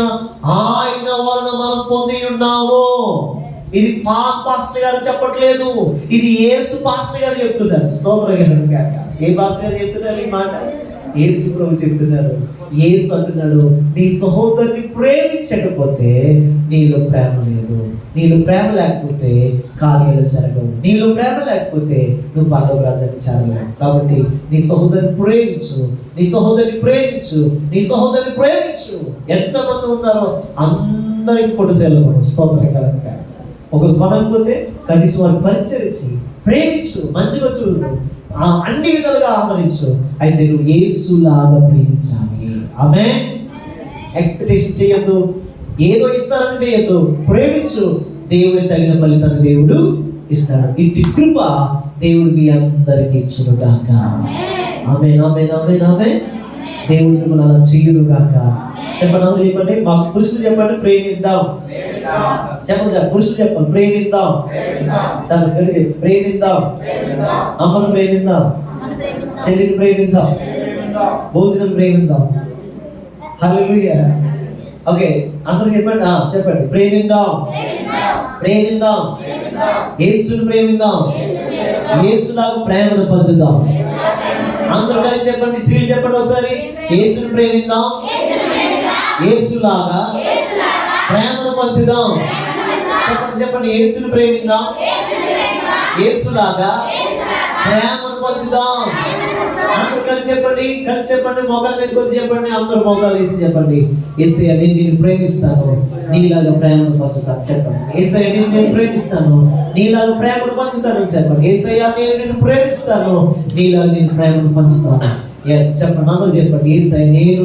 ఆయన వలన మనం పొంది ఉన్నాము. ఇది పాస్టర్ గారు చెప్పట్లేదు, ఇది యేసు పాస్టర్ గారు చెప్తున్నారు. స్తోత్రం గాక. ఏ పాస్టర్ గారు చెప్తున్నారు ఈ మాట? యేసు ప్రభు చెప్తున్నారు. యేసు అంటున్నాడు, నీ సహోదరుని ప్రేమించకపోతే నీలో ప్రేమ లేదు. నీలో ప్రేమ లేకపోతే కార్యాలు జరగవు. నీలో ప్రేమ లేకపోతే నువ్వు పరలోక రాజ్యానికి చేరలేవు. కాబట్టి నీ సహోదరుని ప్రేమించు, నీ సహోదరుని ప్రేమించు, నీ సహోదరుని ప్రేమించు. ఎంతమంది ఉన్నారో అందరికి పొట్టుసేలు. స్తోత్రకరంగా ఒకరు కొనకపోతే కనీసం వారికి పరిచయించి ప్రేమించు, మంచిగా చూడు, అన్ని విధాలుగా ఆదరించు. అయితే నువ్వు యేసులాగా ప్రేమించాలి. ఆమేన్. ఎక్స్పెక్టేషన్ చేయొద్దు, ఏదో ఇస్తారని చేయొద్దు. ప్రేమించు, దేవుడి తగిన ఫలితాన్ని దేవుడు ఇస్తాడు. ఇట్టి కృప దేవుడు మీ అందరికి ఇచ్చునుగాక. ఆమేన్, ఆమేన్, ఆమేన్, ఆమేన్. దేవుడు మిమ్మల్ని అలా చేయునుగాక. చెప్పండి, చెప్పండి, మా పురుషులు చెప్పండి, ప్రేమిద్దాం. చెప్పండి, పురుషులు చెప్పండి, ప్రేమిద్దాం. చాలా సరే చెప్పి, ప్రేమిద్దాం. అమ్మను ప్రేమిద్దాం, చెల్లిని ప్రేమిద్దాం, భోజనం ప్రేమిద్దాం. హల్లెలూయా. ఓకే, అందరూ చెప్పండి, చెప్పండి, ప్రేమిద్దాం, ప్రేమిద్దాం, యేసుని ప్రేమిద్దాం, యేసులాగా ప్రేమను పంచుదాం. అందరూ కలిసి చెప్పండి, స్త్రీలు చెప్పండి ఒకసారి, యేసుని ప్రేమిద్దాం, యేసులాగా ప్రేమను పంచుదాం. చెప్పండి, చెప్పండి, యేసుని ప్రేమిద్దాం, యేసులాగా ప్రేమను పంచుదాం. అందరూ కలిసి చెప్పండి, మోకాల మీదకి వచ్చి చెప్పండి, అందరూ మోకాలు వేసి చెప్పండి, యేసయ్య నేను నిన్ను ప్రేమిస్తాను, నీలాగా ప్రేమను పంచుతాను. చెప్పండి, యేసయ్య నేను ప్రేమిస్తాను, నీలాగా ప్రేమను పంచుతాను. చెప్పండి, యేసయ్య నేను నిన్ను ప్రేమిస్తాను, నీలాగా నేను ప్రేమను పంచుతాను. ఎస్ చెప్పండి, అందరూ చెప్పండి, యేసయ్య నేను